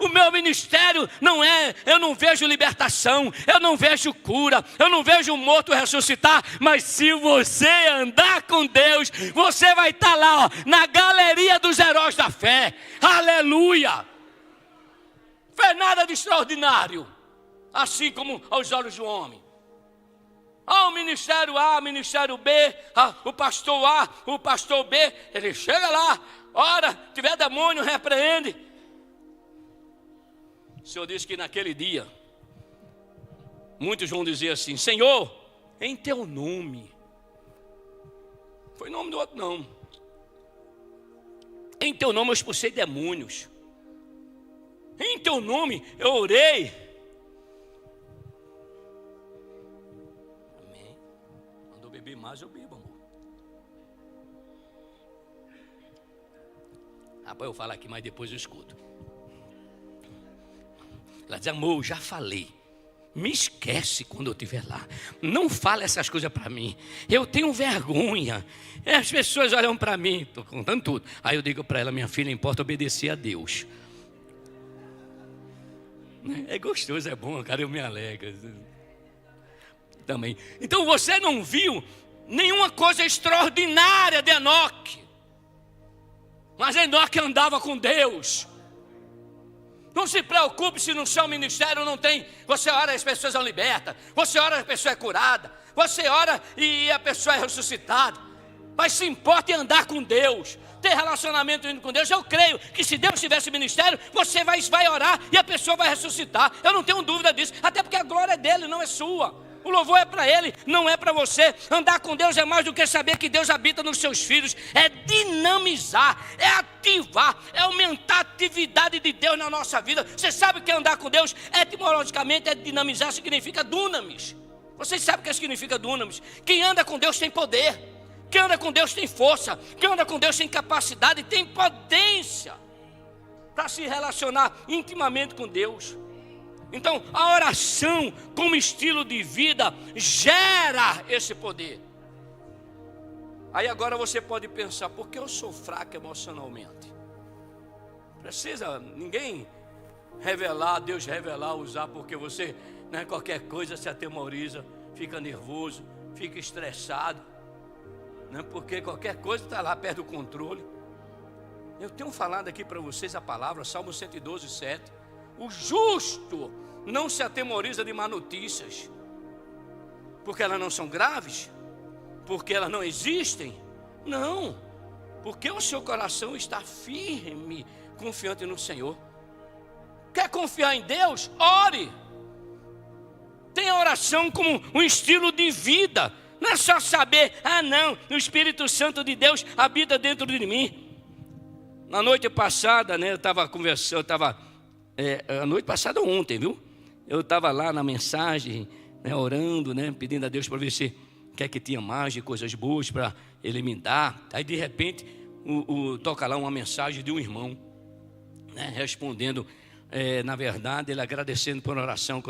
O meu ministério não é, eu não vejo libertação, eu não vejo cura, eu não vejo um morto ressuscitar, mas se você andar com Deus, você vai estar lá, ó, na galeria dos heróis da fé. Aleluia! Fez nada de extraordinário, assim como aos olhos do homem. O ministério A, o ministério B, o pastor A, o pastor B, ele chega lá, ora, tiver demônio, repreende. O Senhor disse que naquele dia, muitos vão dizer assim: Senhor, em teu nome. Foi nome do outro não. Em teu nome eu expulsei demônios. Em teu nome eu orei. Amém. Quando eu beber mais, eu bebo, amor. Rapaz, eu falo aqui, mas depois eu escuto. Ela diz: amor, já falei. Me esquece quando eu estiver lá. Não fala essas coisas para mim. Eu tenho vergonha. As pessoas olham para mim, estou contando tudo. Aí eu digo para ela: minha filha, importa obedecer a Deus. É gostoso, é bom, cara, eu me alegro. Também. Então você não viu nenhuma coisa extraordinária de Enoque. Mas Enoque andava com Deus. Não se preocupe se no seu ministério não tem. Você ora e as pessoas são libertas. Você ora e a pessoa é curada. Você ora e a pessoa é ressuscitada. Mas se importa em andar com Deus, ter relacionamento com Deus. Eu creio que se Deus tivesse ministério, você vai orar e a pessoa vai ressuscitar. Eu não tenho dúvida disso. Até porque a glória é dele, não é sua. O louvor é para ele, não é para você. Andar com Deus é mais do que saber que Deus habita nos seus filhos. É dinamizar, é ativar, é aumentar a atividade de Deus na nossa vida. Você sabe que andar com Deus, etimologicamente, é dinamizar, significa dunamis. Vocês sabem o que significa dunamis? Quem anda com Deus tem poder. Quem anda com Deus tem força. Quem anda com Deus tem capacidade, tem potência para se relacionar intimamente com Deus. Então, a oração como estilo de vida gera esse poder. Aí agora você pode pensar: por que eu sou fraco emocionalmente? Precisa ninguém revelar, Deus revelar, usar, porque você, qualquer coisa se atemoriza, fica nervoso, fica estressado, porque qualquer coisa está lá perto do controle. Eu tenho falado aqui para vocês a palavra, Salmo 112, 7. O justo não se atemoriza de má notícias, porque elas não são graves, porque elas não existem. Não, porque o seu coração está firme, confiante no Senhor. Quer confiar em Deus? Ore. Tenha a oração como um estilo de vida. Não é só saber: não, o Espírito Santo de Deus habita dentro de mim. Na noite passada, eu estava conversando, a noite passada, ontem, viu? Eu estava lá na mensagem, orando, pedindo a Deus para ver se quer que tinha mais de coisas boas para Ele me dar. Aí de repente toca lá uma mensagem de um irmão, respondendo, na verdade, ele agradecendo por uma oração que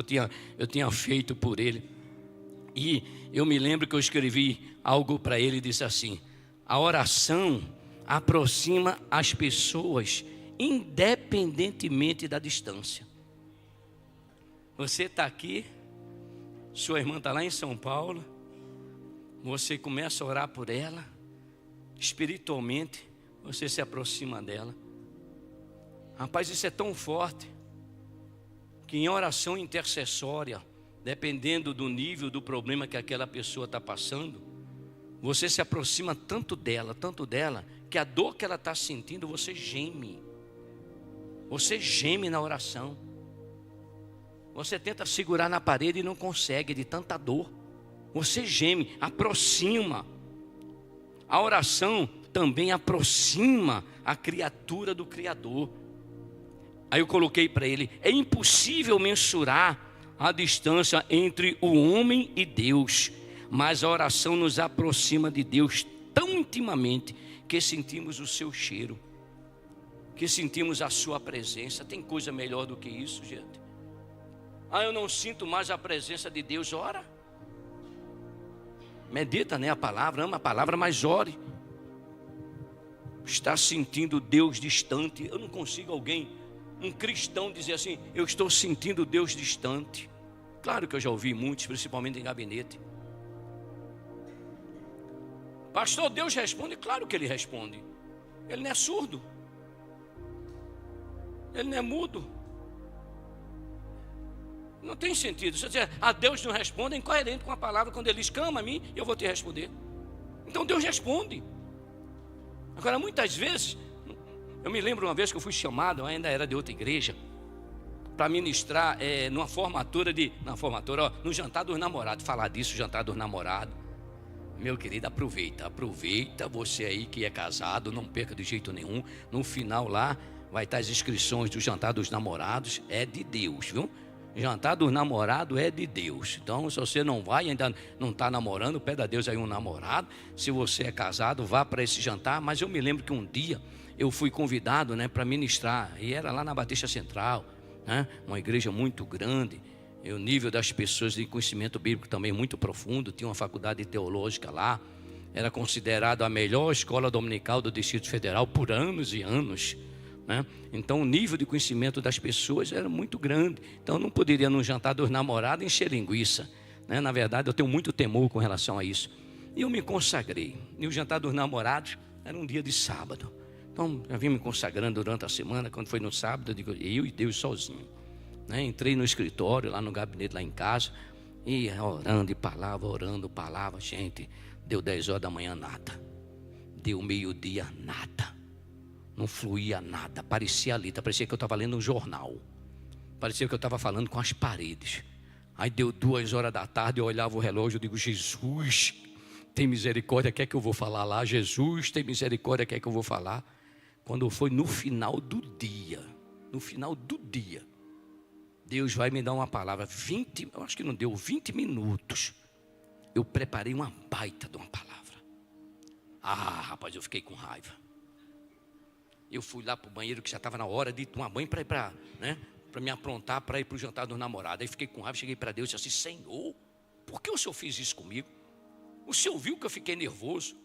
eu tinha feito por ele. E eu me lembro que eu escrevi algo para ele e disse assim: a oração aproxima as pessoas independentemente da distância. Você está aqui, sua irmã está lá em São Paulo, você começa a orar por ela, espiritualmente, você se aproxima dela. Rapaz, isso é tão forte, que em oração intercessória, dependendo do nível do problema que aquela pessoa está passando, você se aproxima tanto dela, que a dor que ela está sentindo, você geme. Você geme na oração. Você tenta segurar na parede e não consegue, de tanta dor. Você geme, aproxima. A oração também aproxima a criatura do Criador. Aí eu coloquei para ele: é impossível mensurar a distância entre o homem e Deus, mas a oração nos aproxima de Deus tão intimamente que sentimos o seu cheiro, que sentimos a sua presença. Tem coisa melhor do que isso, gente? Eu não sinto mais a presença de Deus. Ora, medita, a palavra, ama a palavra, mas ore. Está sentindo Deus distante? Eu não consigo um cristão dizer assim: eu estou sentindo Deus distante. Claro que eu já ouvi muitos, principalmente em gabinete. Pastor, Deus responde? Claro que Ele responde. Ele não é surdo, Ele não é mudo. Não tem sentido. Se você dizer: Deus não responde, é incoerente com a palavra. Quando Ele diz: clama a mim, eu vou te responder. Então Deus responde. Agora, muitas vezes, eu me lembro uma vez que eu fui chamado, ainda era de outra igreja, para ministrar numa formatura no jantar dos namorados. Falar disso, jantar dos namorados. Meu querido, aproveita você aí que é casado, não perca de jeito nenhum. No final lá vai estar as inscrições do jantar dos namorados, é de Deus, viu? Jantar dos namorados é de Deus. Então, se você não vai, ainda não está namorando, pede a Deus aí um namorado. Se você é casado, vá para esse jantar. Mas eu me lembro que um dia eu fui convidado, né, para ministrar, e era lá na Batista Central, né, uma igreja muito grande, e o nível das pessoas de conhecimento bíblico também muito profundo, tinha uma faculdade teológica lá, era considerado a melhor escola dominical do Distrito Federal por anos e anos, né? Então o nível de conhecimento das pessoas era muito grande, então eu não poderia num jantar dos namorados encher linguiça, né? Na verdade eu tenho muito temor com relação a isso, e eu me consagrei, e o jantar dos namorados era um dia de sábado, então eu vim me consagrando durante a semana. Quando foi no sábado, eu digo, eu e Deus sozinho, né? Entrei no escritório, lá no gabinete, lá em casa, e orando orando palavra, gente, deu 10 horas da manhã, nada, deu meio-dia, nada, não fluía nada, parecia parecia que eu estava lendo um jornal, parecia que eu estava falando com as paredes. Aí deu 2 horas da tarde, eu olhava o relógio, eu digo, Jesus, tem misericórdia, quer que eu vou falar lá? Jesus, tem misericórdia, quer que eu vou falar? Quando foi no final do dia, Deus vai me dar uma palavra, eu acho que não deu 20 minutos, eu preparei uma baita de uma palavra. Rapaz, eu fiquei com raiva. Eu fui lá para o banheiro, que já estava na hora de tomar banho para me aprontar para ir para o jantar dos namorados. Aí fiquei com raiva, cheguei para Deus e disse assim, Senhor, por que o Senhor fez isso comigo? O Senhor viu que eu fiquei nervoso,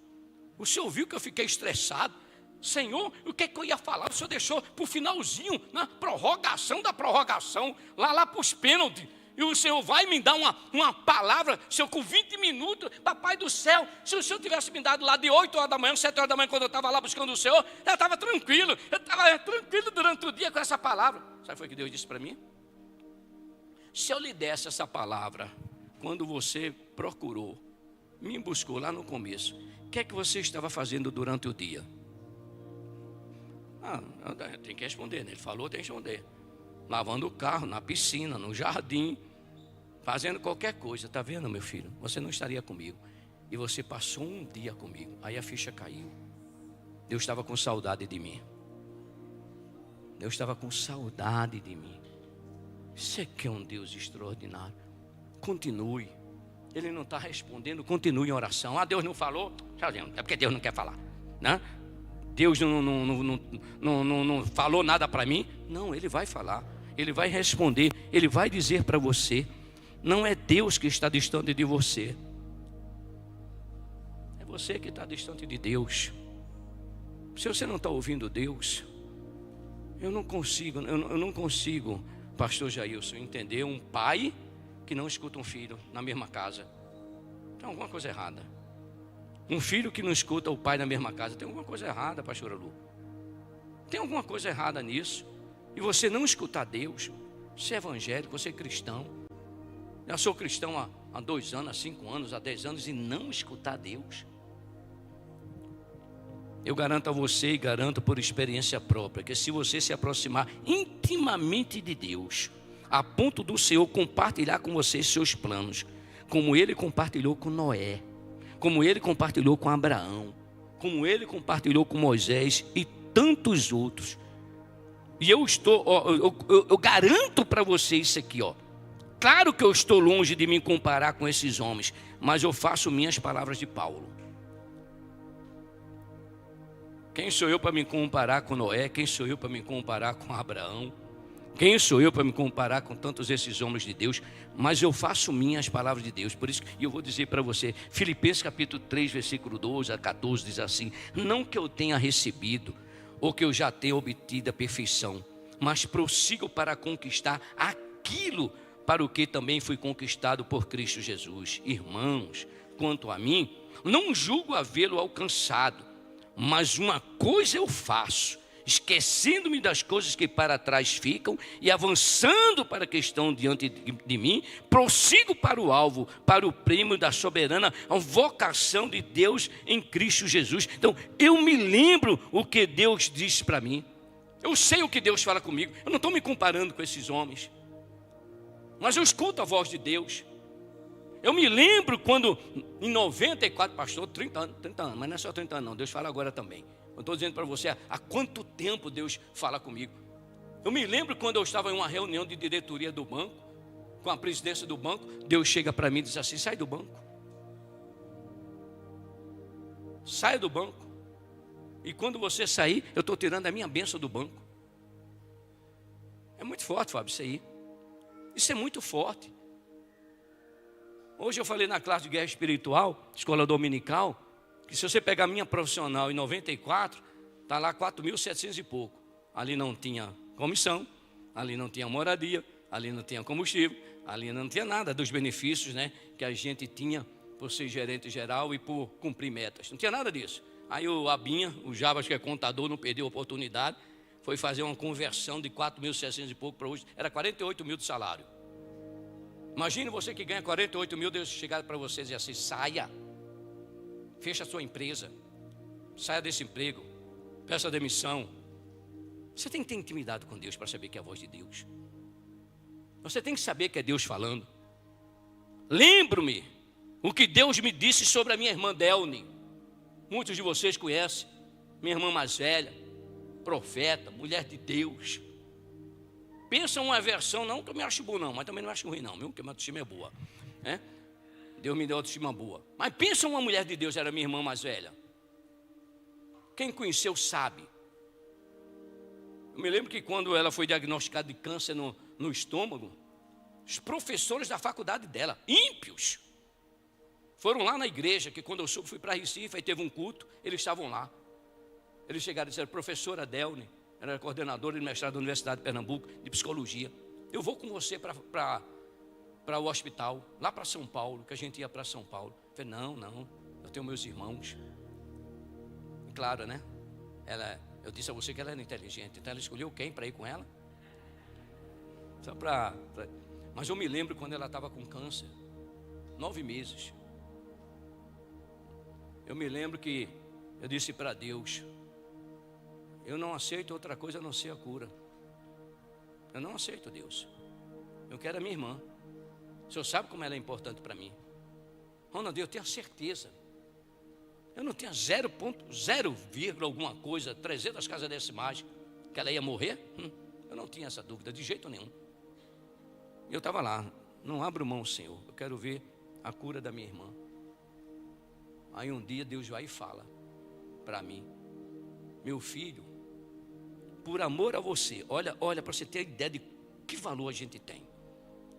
o Senhor viu que eu fiquei estressado. Senhor, o que eu ia falar? O Senhor deixou para o finalzinho, na prorrogação da prorrogação, lá para os pênaltis. E o Senhor vai me dar uma palavra, Senhor, com 20 minutos, papai do céu. Se o Senhor tivesse me dado lá de 8 horas da manhã, 7 horas da manhã, quando eu estava lá buscando o Senhor, eu estava tranquilo. Eu estava tranquilo durante o dia com essa palavra. Sabe o que foi que Deus disse para mim? Se eu lhe desse essa palavra, quando você procurou, me buscou lá no começo, o que é que você estava fazendo durante o dia? Tem que responder, né? Ele falou, tem que responder. Lavando o carro, na piscina, no jardim, fazendo qualquer coisa. Está vendo, meu filho? Você não estaria comigo. E você passou um dia comigo. Aí a ficha caiu. Deus estava com saudade de mim. Deus estava com saudade de mim. Você quer um Deus extraordinário? Continue. Ele não está respondendo, continue em oração. Deus não falou? É porque Deus não quer falar, né? Deus não falou nada para mim? Não, Ele vai falar, Ele vai responder, Ele vai dizer para você. Não é Deus que está distante de você, é você que está distante de Deus. Se você não está ouvindo Deus, eu não consigo, pastor Jailson, entender um pai que não escuta um filho na mesma casa. Tem alguma coisa errada. Um filho que não escuta o pai na mesma casa, tem alguma coisa errada, pastora Lu. Tem alguma coisa errada nisso. E você não escutar Deus, você é evangélico, você é cristão. Eu sou cristão há 2 anos, há 5 anos, há 10 anos e não escutar Deus. Eu garanto a você e garanto por experiência própria, que se você se aproximar intimamente de Deus, a ponto do Senhor compartilhar com você seus planos, como Ele compartilhou com Noé, como Ele compartilhou com Abraão, como Ele compartilhou com Moisés e tantos outros. E eu garanto para você isso aqui, Claro que eu estou longe de me comparar com esses homens, mas eu faço minhas palavras de Paulo. Quem sou eu para me comparar com Noé? Quem sou eu para me comparar com Abraão? Quem sou eu para me comparar com tantos esses homens de Deus? Mas eu faço minhas palavras de Deus. Por isso que eu vou dizer para você, Filipenses capítulo 3, versículo 12 a 14, diz assim: não que eu tenha recebido, ou que eu já tenha obtido a perfeição, mas prossigo para conquistar aquilo para o que também fui conquistado por Cristo Jesus. Irmãos, quanto a mim, não julgo havê-lo alcançado, mas uma coisa eu faço, esquecendo-me das coisas que para trás ficam e avançando para a que estão diante de mim, prossigo para o alvo, para o prêmio da soberana vocação de Deus em Cristo Jesus. Então, eu me lembro o que Deus disse para mim. Eu sei o que Deus fala comigo. Eu não estou me comparando com esses homens, mas eu escuto a voz de Deus. Eu me lembro quando, em 94, pastor, 30 anos, mas não é só 30 anos não, Deus fala agora também. Eu estou dizendo para você, há quanto tempo Deus fala comigo. Eu me lembro quando eu estava em uma reunião de diretoria do banco, com a presidência do banco, Deus chega para mim e diz assim: sai do banco. Saia do banco. E quando você sair, eu estou tirando a minha bênção do banco. É muito forte, Fábio, isso aí. Isso é muito forte. Hoje eu falei na classe de guerra espiritual, escola dominical, que se você pegar a minha profissional em 94, está lá 4.700 e pouco. Ali não tinha comissão, ali não tinha moradia, ali não tinha combustível, ali não tinha nada dos benefícios, né, que a gente tinha por ser gerente geral e por cumprir metas. Não tinha nada disso. Aí o Abinha, o Jabas, que é contador, não perdeu a oportunidade, foi fazer uma conversão de 4.700 e pouco para hoje, era 48 mil de salário. Imagine você que ganha 48 mil, Deus chegar para você e dizer assim: saia, fecha a sua empresa, saia desse emprego, peça demissão. Você tem que ter intimidade com Deus para saber que é a voz de Deus. Você tem que saber que é Deus falando. Lembro-me o que Deus me disse sobre a minha irmã Delne. Muitos de vocês conhecem, minha irmã mais velha, profeta, mulher de Deus. Pensa uma versão, não que eu me acho bom não, mas também não acho ruim não, viu? Porque a minha autoestima é boa, né? Deus me deu autoestima boa. Mas pensa uma mulher de Deus, era minha irmã mais velha. Quem conheceu sabe. Eu me lembro que quando ela foi diagnosticada de câncer no estômago, os professores da faculdade dela, ímpios, foram lá na igreja, que quando eu soube fui para Recife, aí teve um culto, eles estavam lá. Eles chegaram e disseram: professora Delne, era coordenadora de mestrado da Universidade de Pernambuco, de psicologia, eu vou com você para o hospital, lá para São Paulo, que a gente ia para São Paulo. Eu falei: não, eu tenho meus irmãos. E claro, né? Eu disse a você que ela era inteligente, então ela escolheu quem para ir com ela? Só Mas eu me lembro quando ela estava com câncer, 9 meses. Eu me lembro que eu disse para Deus: eu não aceito outra coisa a não ser a cura. Eu não aceito, Deus. Eu quero a minha irmã. O Senhor sabe como ela é importante para mim. Ronald, eu tenho a certeza. Eu não tinha 0,0, alguma coisa, 300 casas decimais, que ela ia morrer. Eu não tinha essa dúvida, de jeito nenhum. Eu estava lá: não abro mão, Senhor, eu quero ver a cura da minha irmã. Aí um dia Deus vai e fala para mim: meu filho, por amor a você, olha para você ter ideia de que valor a gente tem.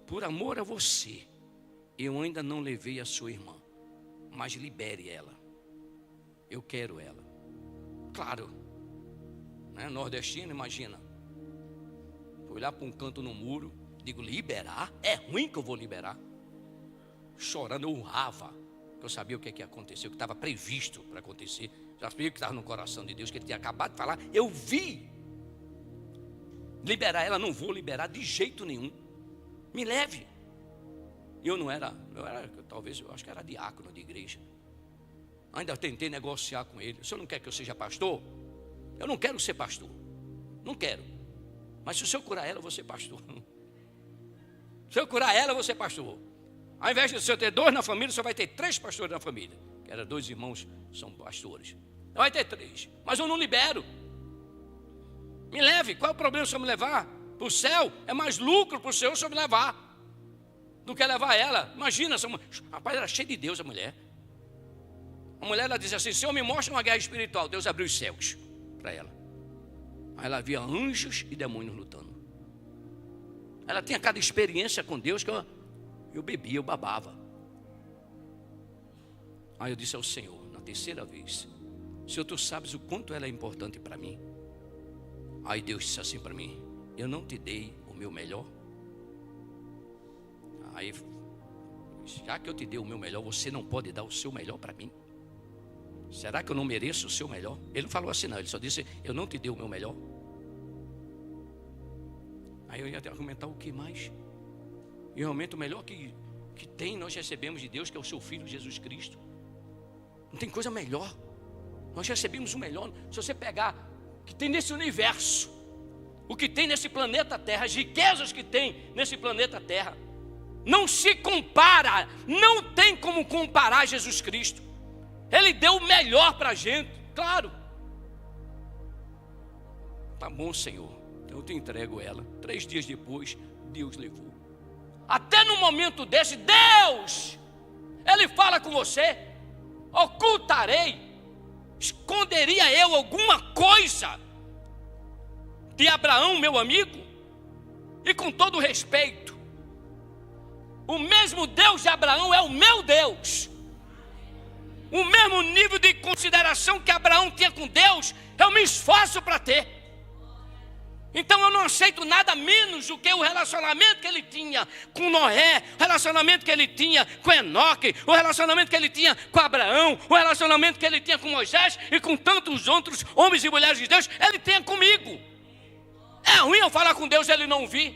Por amor a você, eu ainda não levei a sua irmã, mas libere ela. Eu quero ela. Claro, né? Nordestino, imagina. Fui lá para um canto no muro, digo: liberar? É ruim que eu vou liberar. Chorando, eu urrava, que eu sabia o que ia acontecer, o que estava previsto para acontecer. Já sabia o que estava no coração de Deus, que ele tinha acabado de falar. Eu vi. Liberar ela, não vou liberar de jeito nenhum. Me leve. Eu acho que era diácono de igreja. Ainda tentei negociar com ele: o senhor não quer que eu seja pastor? Eu não quero ser pastor, não quero. Mas se o senhor curar ela, eu vou ser pastor. Se eu curar ela, eu vou ser pastor. Ao invés de o senhor ter 2 na família, o senhor vai ter 3 pastores na família. Que eram 2 irmãos, são pastores. Vai ter 3, mas eu não libero. Me leve. Qual é o problema se eu me levar para o céu? É mais lucro para o Senhor se eu me levar do que levar ela. Imagina, rapaz, era cheia de Deus a mulher. A mulher, ela dizia assim: Senhor, me mostra uma guerra espiritual. Deus abriu os céus para ela. Aí ela via anjos e demônios lutando. Ela tinha cada experiência com Deus que eu bebia, eu babava. Aí eu disse ao Senhor, na 3ª vez: Senhor, tu sabes o quanto ela é importante para mim. Aí Deus disse assim para mim: eu não te dei o meu melhor? Aí, já que eu te dei o meu melhor, você não pode dar o seu melhor para mim? Será que eu não mereço o seu melhor? Ele não falou assim não, ele só disse: eu não te dei o meu melhor. Aí eu ia até argumentar: o que mais? E realmente o melhor que tem, nós recebemos de Deus, que é o seu Filho Jesus Cristo. Não tem coisa melhor. Nós recebemos o melhor. Se você pegar o que tem nesse universo, o que tem nesse planeta Terra, as riquezas que tem nesse planeta Terra, não se compara, não tem como comparar Jesus Cristo. Ele deu o melhor para a gente, claro. Tá bom, Senhor, então eu te entrego ela. 3 dias depois, Deus levou. Até no momento desse, Deus, Ele fala com você: ocultarei, Esconderia eu alguma coisa de Abraão, meu amigo? E com todo respeito, o mesmo Deus de Abraão é o meu Deus. O mesmo nível de consideração que Abraão tinha com Deus, eu me esforço para ter. Então eu não aceito nada menos do que o relacionamento que ele tinha com Noé, o relacionamento que ele tinha com Enoque, o relacionamento que ele tinha com Abraão, o relacionamento que ele tinha com Moisés e com tantos outros homens e mulheres de Deus, ele tenha comigo. É ruim eu falar com Deus e ele não ouvir.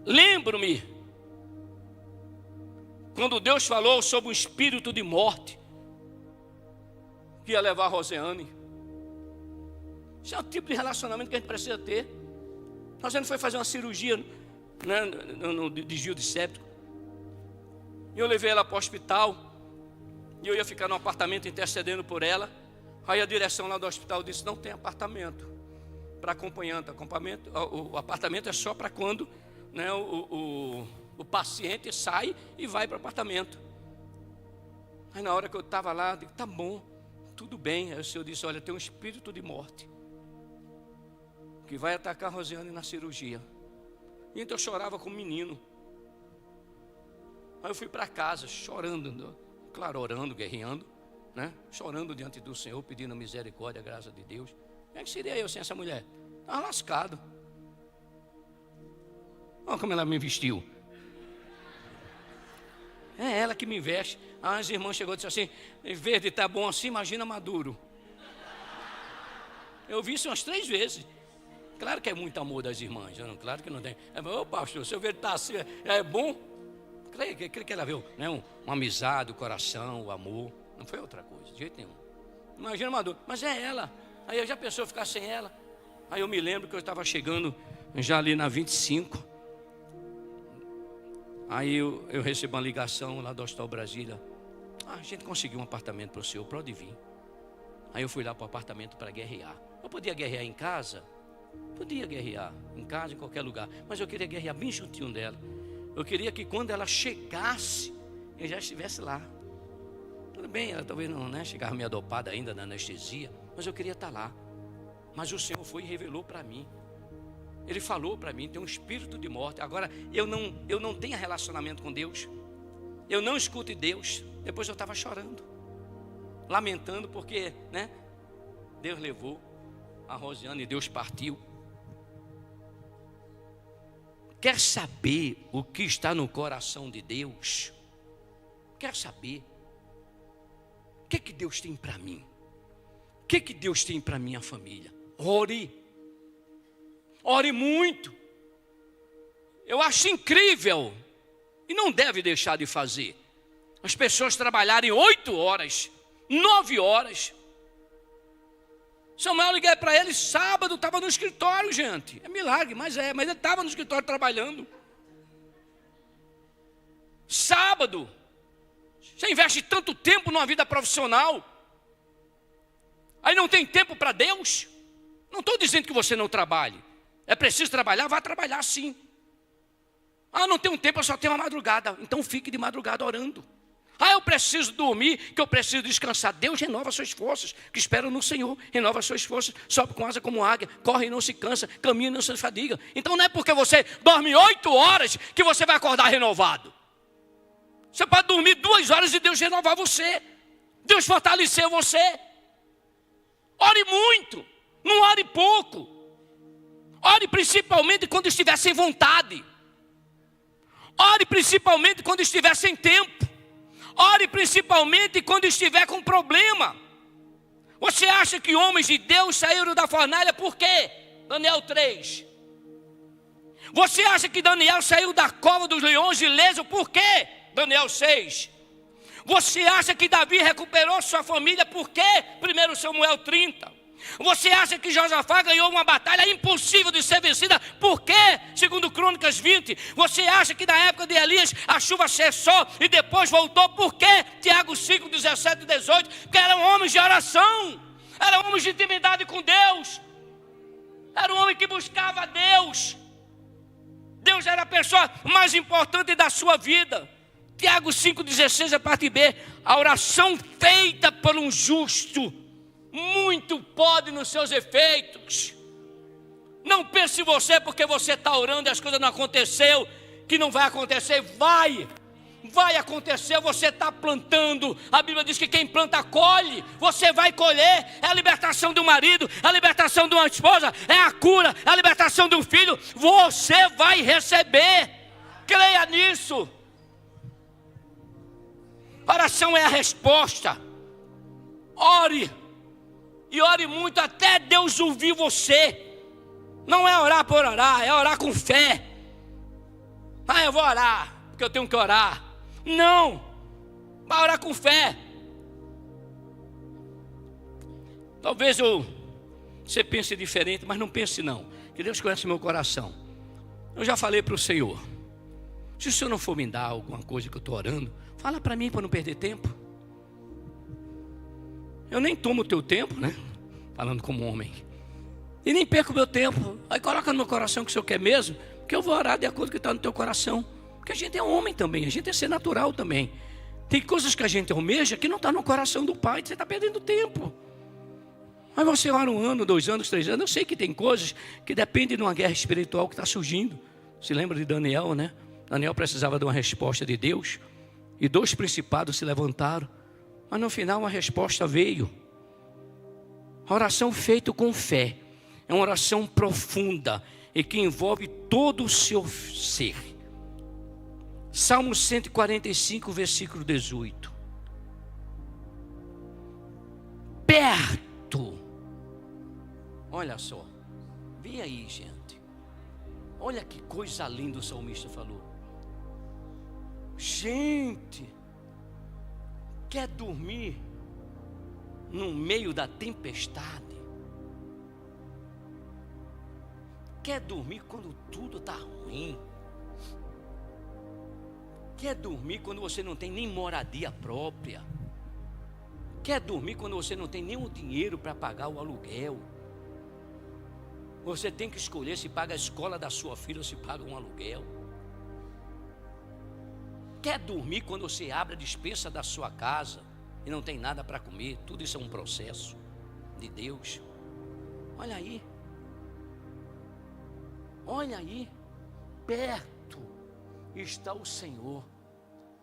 Lembro-me quando Deus falou sobre o espírito de morte que ia levar a Rosiane. Isso é o tipo de relacionamento que a gente precisa ter. Rosiane foi fazer uma cirurgia, né, no desvio de septo. E eu levei ela para o hospital. E eu ia ficar no apartamento intercedendo por ela. Aí a direção lá do hospital disse: não tem apartamento para acompanhante. O apartamento é só para quando, né, o paciente sai e vai para o apartamento. Aí na hora que eu estava lá, eu disse: tá bom, tudo bem. Aí o Senhor disse: olha, tem um espírito de morte que vai atacar a Rosiane na cirurgia. E então eu chorava como menino. Aí eu fui para casa chorando, claro, orando, guerreando, né? Chorando diante do Senhor, pedindo misericórdia, graça de Deus. Como é que seria eu sem essa mulher? Estava lascado. Olha como ela me vestiu. É ela que me veste. As irmãs chegou e disse assim: verde está bom assim, imagina maduro. Eu vi isso umas 3 vezes. Claro que é muito amor das irmãs, claro que não tem. Ô pastor, se o verde está assim, é bom. Creio que ela viu, né? Uma amizade, o coração, o amor. Não foi outra coisa, de jeito nenhum. Imagina maduro, mas é ela. Aí eu já pensou ficar sem ela. Aí eu me lembro que eu estava chegando já ali na 25. Aí eu recebi uma ligação lá do Hospital Brasília. A gente conseguiu um apartamento para o senhor, pode vir. Aí eu fui lá para o apartamento para guerrear. Eu podia guerrear em casa? Podia guerrear em casa, em qualquer lugar. Mas eu queria guerrear bem juntinho dela. Eu queria que quando ela chegasse, eu já estivesse lá. Tudo bem, ela talvez não, né, chegava meio dopada ainda na anestesia, mas eu queria estar lá. Mas o Senhor foi e revelou para mim. Ele falou para mim: tem um espírito de morte. Agora, eu não tenho relacionamento com Deus. Eu não escuto Deus. Depois eu estava chorando, lamentando, porque, né, Deus levou a Rosiane e Deus partiu. Quer saber o que está no coração de Deus? Quer saber? O que Deus tem para mim? O que Deus tem para minha família? Ore. Ore muito. Eu acho incrível, e não deve deixar de fazer, as pessoas trabalharem 8 horas, 9 horas. Samuel, liguei para ele sábado, estava no escritório, gente. É milagre, mas ele estava no escritório trabalhando. Sábado. Você investe tanto tempo numa vida profissional, aí não tem tempo para Deus? Não estou dizendo que você não trabalhe. É preciso trabalhar, vá trabalhar sim. Ah, não tenho tempo, eu só tenho uma madrugada. Então fique de madrugada orando. Ah, eu preciso dormir, que eu preciso descansar. Deus renova suas forças, que esperam no Senhor. Renova suas forças, sobe com asa como águia, corre e não se cansa, caminha e não se fadiga. Então não é porque você dorme 8 horas que você vai acordar renovado. Você pode dormir 2 horas e Deus renovar você. Deus fortalecer você. Ore muito, não ore pouco. Ore principalmente quando estiver sem vontade. Ore principalmente quando estiver sem tempo. Ore principalmente quando estiver com problema. Você acha que homens de Deus saíram da fornalha por quê? Daniel 3. Você acha que Daniel saiu da cova dos leões ileso por quê? Daniel 6. Você acha que Davi recuperou sua família por quê? 1 Samuel 30. Você acha que Josafá ganhou uma batalha impossível de ser vencida? Por quê? Segundo Crônicas 20. Você acha que na época de Elias a chuva cessou e depois voltou? Por quê? Tiago 5, 17 e 18. Porque eram homens de oração, eram homens de intimidade com Deus, era um homem que buscava Deus. Deus era a pessoa mais importante da sua vida. Tiago 5,16, a parte B. A oração feita por um justo, muito pode nos seus efeitos. Não pense você, porque você está orando e as coisas não aconteceu, que não vai acontecer. Vai acontecer, você está plantando. A Bíblia diz que quem planta colhe. Você vai colher. É a libertação do marido, é a libertação de uma esposa, é a cura, é a libertação de um filho. Você vai receber. Creia nisso. Oração é a resposta. Ore. E ore muito até Deus ouvir você. Não é orar por orar, é orar com fé. Eu vou orar porque eu tenho que orar. Não, vai orar com fé. Talvez você pense diferente, mas não pense não, que Deus conhece meu coração. Eu já falei para o Senhor: se o Senhor não for me dar alguma coisa que eu estou orando, fala para mim, para não perder tempo. Eu nem tomo o teu tempo, né? Falando como homem, e nem perco o meu tempo. Aí coloca no meu coração que o Senhor quer mesmo, que eu vou orar de acordo com o que está no teu coração. Porque a gente é homem também, a gente é ser natural também. Tem coisas que a gente almeja que não está no coração do Pai, você está perdendo tempo. Mas você ora 1 ano, 2 anos, 3 anos. Eu sei que tem coisas que dependem de uma guerra espiritual que está surgindo. Se lembra de Daniel, né? Daniel precisava de uma resposta de Deus, e 2 principados se levantaram, mas no final a resposta veio. A oração feita com fé é uma oração profunda e que envolve todo o seu ser. Salmo 145, versículo 18. Perto. Olha só. Vem aí, gente. Olha que coisa linda o salmista falou. Gente, quer dormir no meio da tempestade? Quer dormir quando tudo está ruim? Quer dormir quando você não tem nem moradia própria? Quer dormir quando você não tem nem o dinheiro para pagar o aluguel? Você tem que escolher se paga a escola da sua filha ou se paga um aluguel. Quer dormir quando você abre a despensa da sua casa e não tem nada para comer? Tudo isso é um processo de Deus. Olha aí. Olha aí. Perto está o Senhor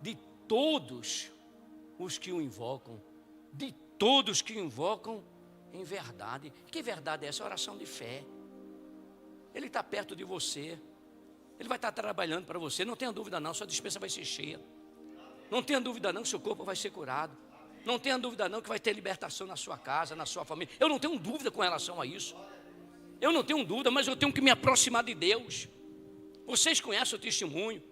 de todos os que o invocam. De todos que o invocam em verdade. Que verdade é essa? Oração de fé. Ele está perto de você. Ele vai estar trabalhando para você. Não tenha dúvida não, sua despensa vai ser cheia. Não tenha dúvida não que seu corpo vai ser curado. Não tenha dúvida não que vai ter libertação na sua casa, na sua família. Eu não tenho dúvida com relação a isso. Eu não tenho dúvida, mas eu tenho que me aproximar de Deus. Vocês conhecem o testemunho.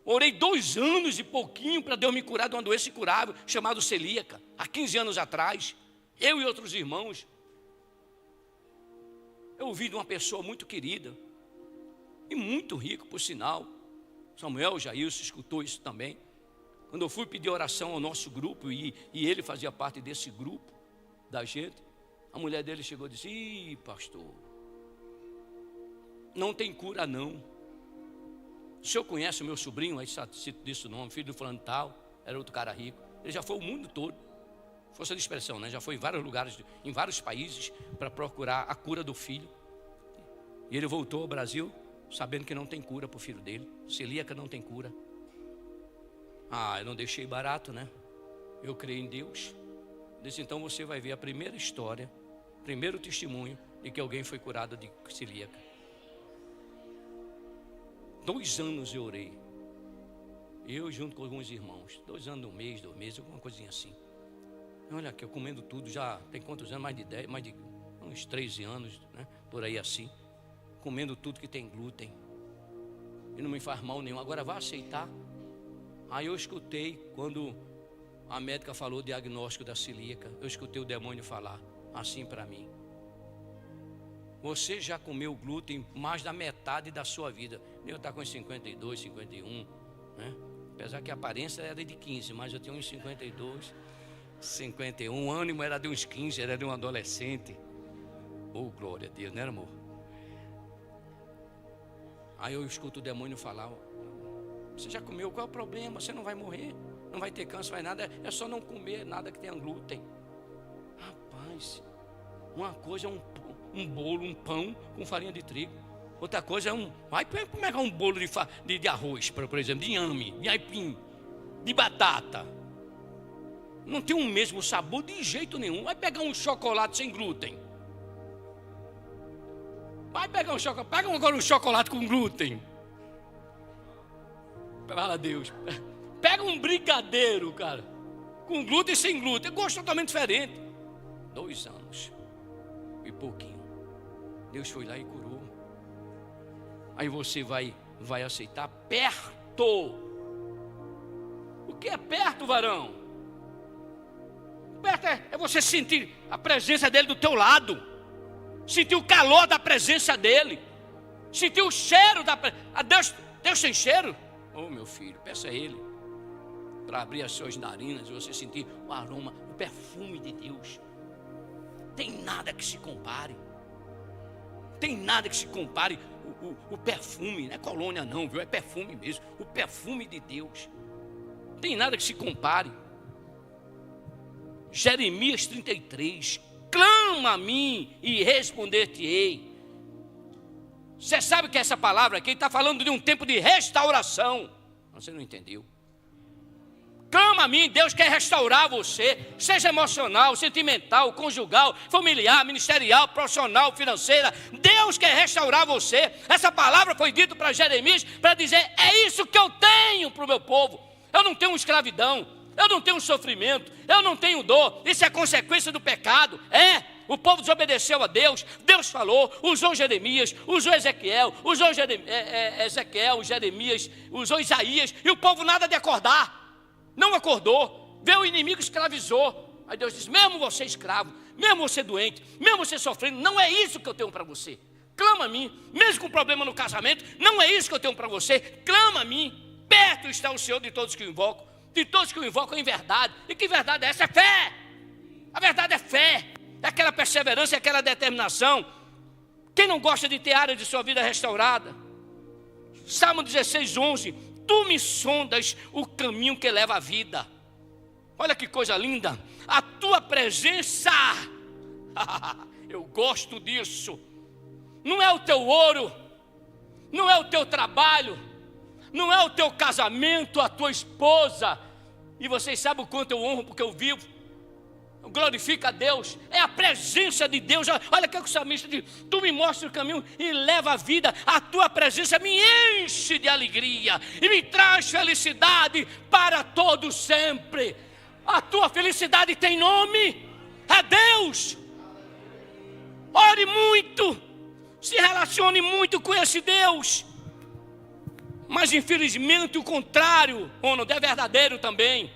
Orei 2 anos e pouquinho para Deus me curar de uma doença incurável chamada celíaca. Há 15 anos atrás, eu e outros irmãos. Eu ouvi de uma pessoa muito querida e muito rico, por sinal. Samuel Jailson escutou isso também. Quando eu fui pedir oração ao nosso grupo, e ele fazia parte desse grupo da gente, a mulher dele chegou e disse: ih, pastor, não tem cura não. O senhor conhece o meu sobrinho, aí cito desse nome, filho do fulano tal, era outro cara rico. Ele já foi o mundo todo, força de expressão, né? Já foi em vários lugares, em vários países, para procurar a cura do filho. E ele voltou ao Brasil, sabendo que não tem cura para o filho dele. Celíaca não tem cura. Eu não deixei barato, né? Eu creio em Deus. Disse: então você vai ver a primeira história, primeiro testemunho de que alguém foi curado de celíaca. 2 anos eu orei. Eu junto com alguns irmãos. 2 anos, 1 mês, 2 meses, alguma coisinha assim. Olha aqui, eu comendo tudo já tem quantos anos? Mais de 10, mais de uns 13 anos, né? Por aí assim. Comendo tudo que tem glúten. E não me faz mal nenhum. Agora vai aceitar. Aí eu escutei quando a médica falou o diagnóstico da celíaca. Eu escutei o demônio falar assim para mim: você já comeu glúten mais da metade da sua vida. Eu estou com 52, 51, né? Apesar que a aparência era de 15, mas eu tenho uns 52, 51. O ânimo era de uns 15, era de um adolescente. Oh, glória a Deus, né, amor? Aí eu escuto o demônio falar: Você já comeu, qual é o problema? Você não vai morrer, não vai ter câncer, vai nada. É só não comer nada que tenha glúten. Rapaz, uma coisa é um bolo, um pão com farinha de trigo. Outra coisa é vai pegar um bolo de arroz, por exemplo, de inhame, de aipim, de batata. Não tem o mesmo sabor de jeito nenhum. Vai pegar um chocolate sem glúten. Vai pegar um chocolate. Pega agora um chocolate com glúten. Fala a Deus. Pega um brigadeiro, cara, com glúten e sem glúten. Gosto totalmente diferente. 2 anos e pouquinho. Deus foi lá e curou. Aí você vai aceitar perto. O que é perto, varão? Perto é você sentir a presença dele do teu lado. Sentir o calor da presença dele. Sentir o cheiro da presença. Deus tem cheiro? Oh, meu filho, peça a ele para abrir as suas narinas e você sentir o aroma, o perfume de Deus. Tem nada que se compare. Tem nada que se compare. O perfume, não é colônia não, viu? É perfume mesmo. O perfume de Deus. Tem nada que se compare. Jeremias 33. Clama a mim e responder-te-ei. Você sabe que essa palavra aqui está falando de um tempo de restauração. Você não entendeu? Clama a mim, Deus quer restaurar você, seja emocional, sentimental, conjugal, familiar, ministerial, profissional, financeira. Deus quer restaurar você. Essa palavra foi dita para Jeremias para dizer: é isso que eu tenho para o meu povo. Eu não tenho escravidão, eu não tenho sofrimento, eu não tenho dor. Isso é consequência do pecado. O povo desobedeceu a Deus. Deus falou, usou Jeremias, usou Ezequiel, usou Jeremias, usou Isaías, e o povo nada de acordar. Não acordou, veio o inimigo, escravizou. Aí Deus disse: mesmo você escravo, mesmo você doente, mesmo você sofrendo, não é isso que eu tenho para você. Clama a mim, mesmo com problema no casamento, não é isso que eu tenho para você. Clama a mim, perto está o Senhor de todos que o invocam, de todos que o invocam em verdade. E que verdade é essa? É fé. A verdade é fé, é aquela perseverança, é aquela determinação. Quem não gosta de ter área de sua vida restaurada? Salmo 16, 11. Tu me sondas o caminho que leva à vida. Olha que coisa linda. A tua presença. Eu gosto disso. Não é o teu ouro, não é o teu trabalho, não é o teu casamento, a tua esposa. E vocês sabem o quanto eu honro porque eu vivo. Glorifica a Deus, é a presença de Deus. Olha o que o salmista diz: tu me mostras o caminho e leva a vida. A tua presença me enche de alegria e me traz felicidade para todo sempre. A tua felicidade tem nome, é Deus. Ore muito, se relacione muito com esse Deus. Mas infelizmente o contrário, Ronald, é verdadeiro também.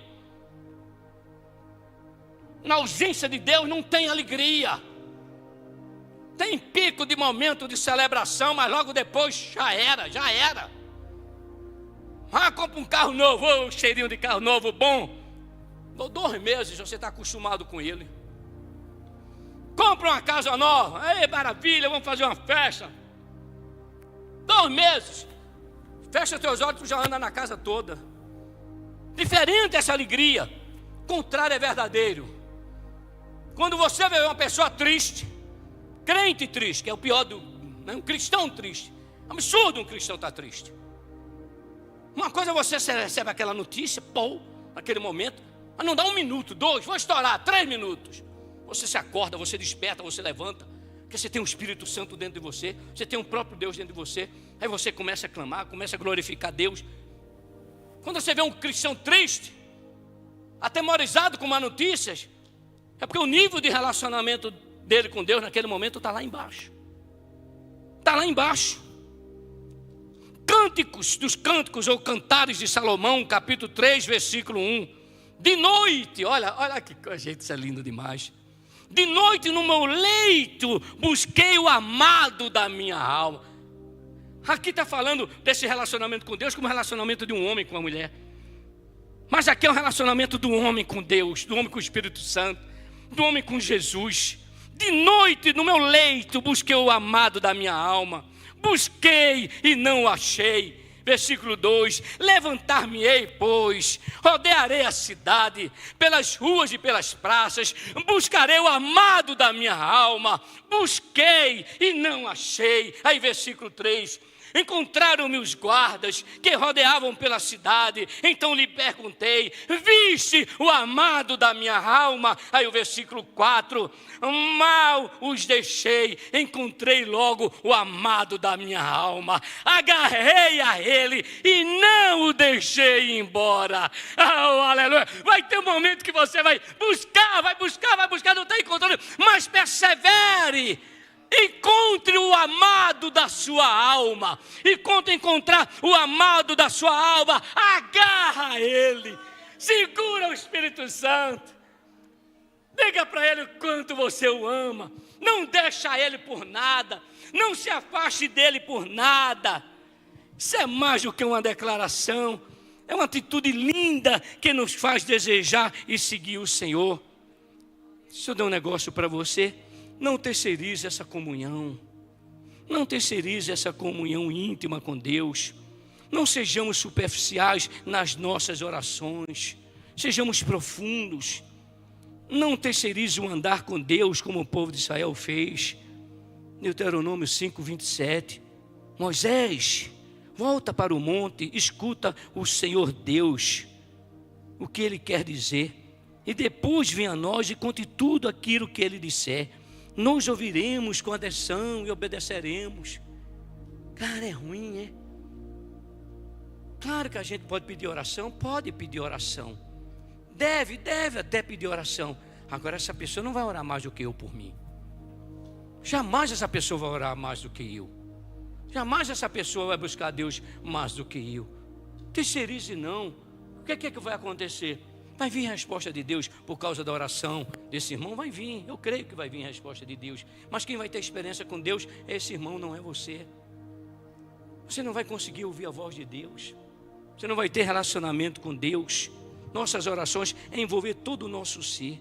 Na ausência de Deus não tem alegria. Tem pico de momento de celebração, mas logo depois já era. Compra um carro novo, cheirinho de carro novo, bom. 2 meses você está acostumado com ele. Compra uma casa nova, aí maravilha, vamos fazer uma festa. 2 meses, fecha teus olhos, tu já anda na casa toda. Diferente essa alegria, contrário é verdadeiro. Quando você vê uma pessoa triste, crente triste, que é o pior um cristão triste. É um absurdo um cristão estar triste. Uma coisa é você recebe aquela notícia, naquele momento, mas não dá 1 minuto, 2, vou estourar, 3 minutos. Você se acorda, você desperta, você levanta, porque você tem um Espírito Santo dentro de você, você tem um próprio Deus dentro de você. Aí você começa a clamar, começa a glorificar Deus. Quando você vê um cristão triste, atemorizado com más notícias, é porque o nível de relacionamento dele com Deus naquele momento está lá embaixo. Está lá embaixo. Cânticos dos Cânticos ou Cantares de Salomão, capítulo 3, versículo 1. De noite, olha que coisa, isso é lindo demais. De noite no meu leito busquei o amado da minha alma. Aqui está falando desse relacionamento com Deus como relacionamento de um homem com uma mulher. Mas aqui é um relacionamento do homem com Deus, do homem com o Espírito Santo, do homem com Jesus. De noite no meu leito busquei o amado da minha alma. Busquei e não o achei. Versículo 2: levantar-me-ei, pois, rodearei a cidade, pelas ruas e pelas praças, buscarei o amado da minha alma, busquei e não achei. Aí versículo 3: encontraram-me os guardas que rodeavam pela cidade, então lhe perguntei: viste o amado da minha alma? Aí o versículo 4: mal os deixei, encontrei logo o amado da minha alma, agarrei a ele e não o deixei ir embora. Oh, aleluia. Vai ter um momento que você vai buscar, não está encontrando, mas persevere. Encontre o amado da sua alma. E quando encontrar o amado da sua alma, agarra a ele, segura o Espírito Santo, diga para ele o quanto você o ama. Não deixa ele por nada, não se afaste dele por nada. Isso é mais do que uma declaração, é uma atitude linda que nos faz desejar e seguir o Senhor. Deixa eu dar um negócio para você. Não terceirize essa comunhão. Não terceirize essa comunhão íntima com Deus. Não sejamos superficiais nas nossas orações. Sejamos profundos. Não terceirize o andar com Deus como o povo de Israel fez. Deuteronômio 5:27. Moisés, volta para o monte, escuta o Senhor Deus, o que Ele quer dizer. E depois venha a nós e conte tudo aquilo que Ele disser. Nós ouviremos com atenção e obedeceremos. Cara, é ruim, é? Claro que a gente pode pedir oração, pode pedir oração. Deve até pedir oração. Agora essa pessoa não vai orar mais do que eu por mim. Jamais essa pessoa vai orar mais do que eu. Jamais essa pessoa vai buscar a Deus mais do que eu. Terceirize não. O que é que vai acontecer? Vai vir a resposta de Deus por causa da oração desse irmão? Vai vir, eu creio que vai vir a resposta de Deus. Mas quem vai ter experiência com Deus é esse irmão, não é você. Você não vai conseguir ouvir a voz de Deus. Você não vai ter relacionamento com Deus. Nossas orações é envolver todo o nosso ser.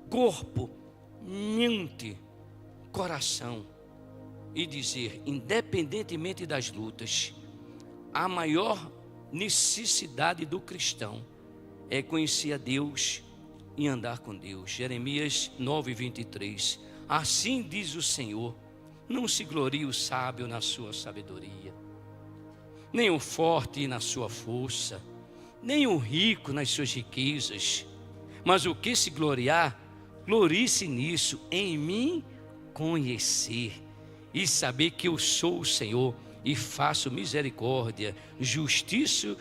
Corpo, mente, coração. E dizer, independentemente das lutas, a maior necessidade do cristão é conhecer a Deus e andar com Deus. Jeremias 9:23. Assim diz o Senhor: não se glorie o sábio na sua sabedoria, nem o forte na sua força, nem o rico nas suas riquezas, mas o que se gloriar, glorie-se nisso, em mim conhecer e saber que eu sou o Senhor e faço misericórdia, juízo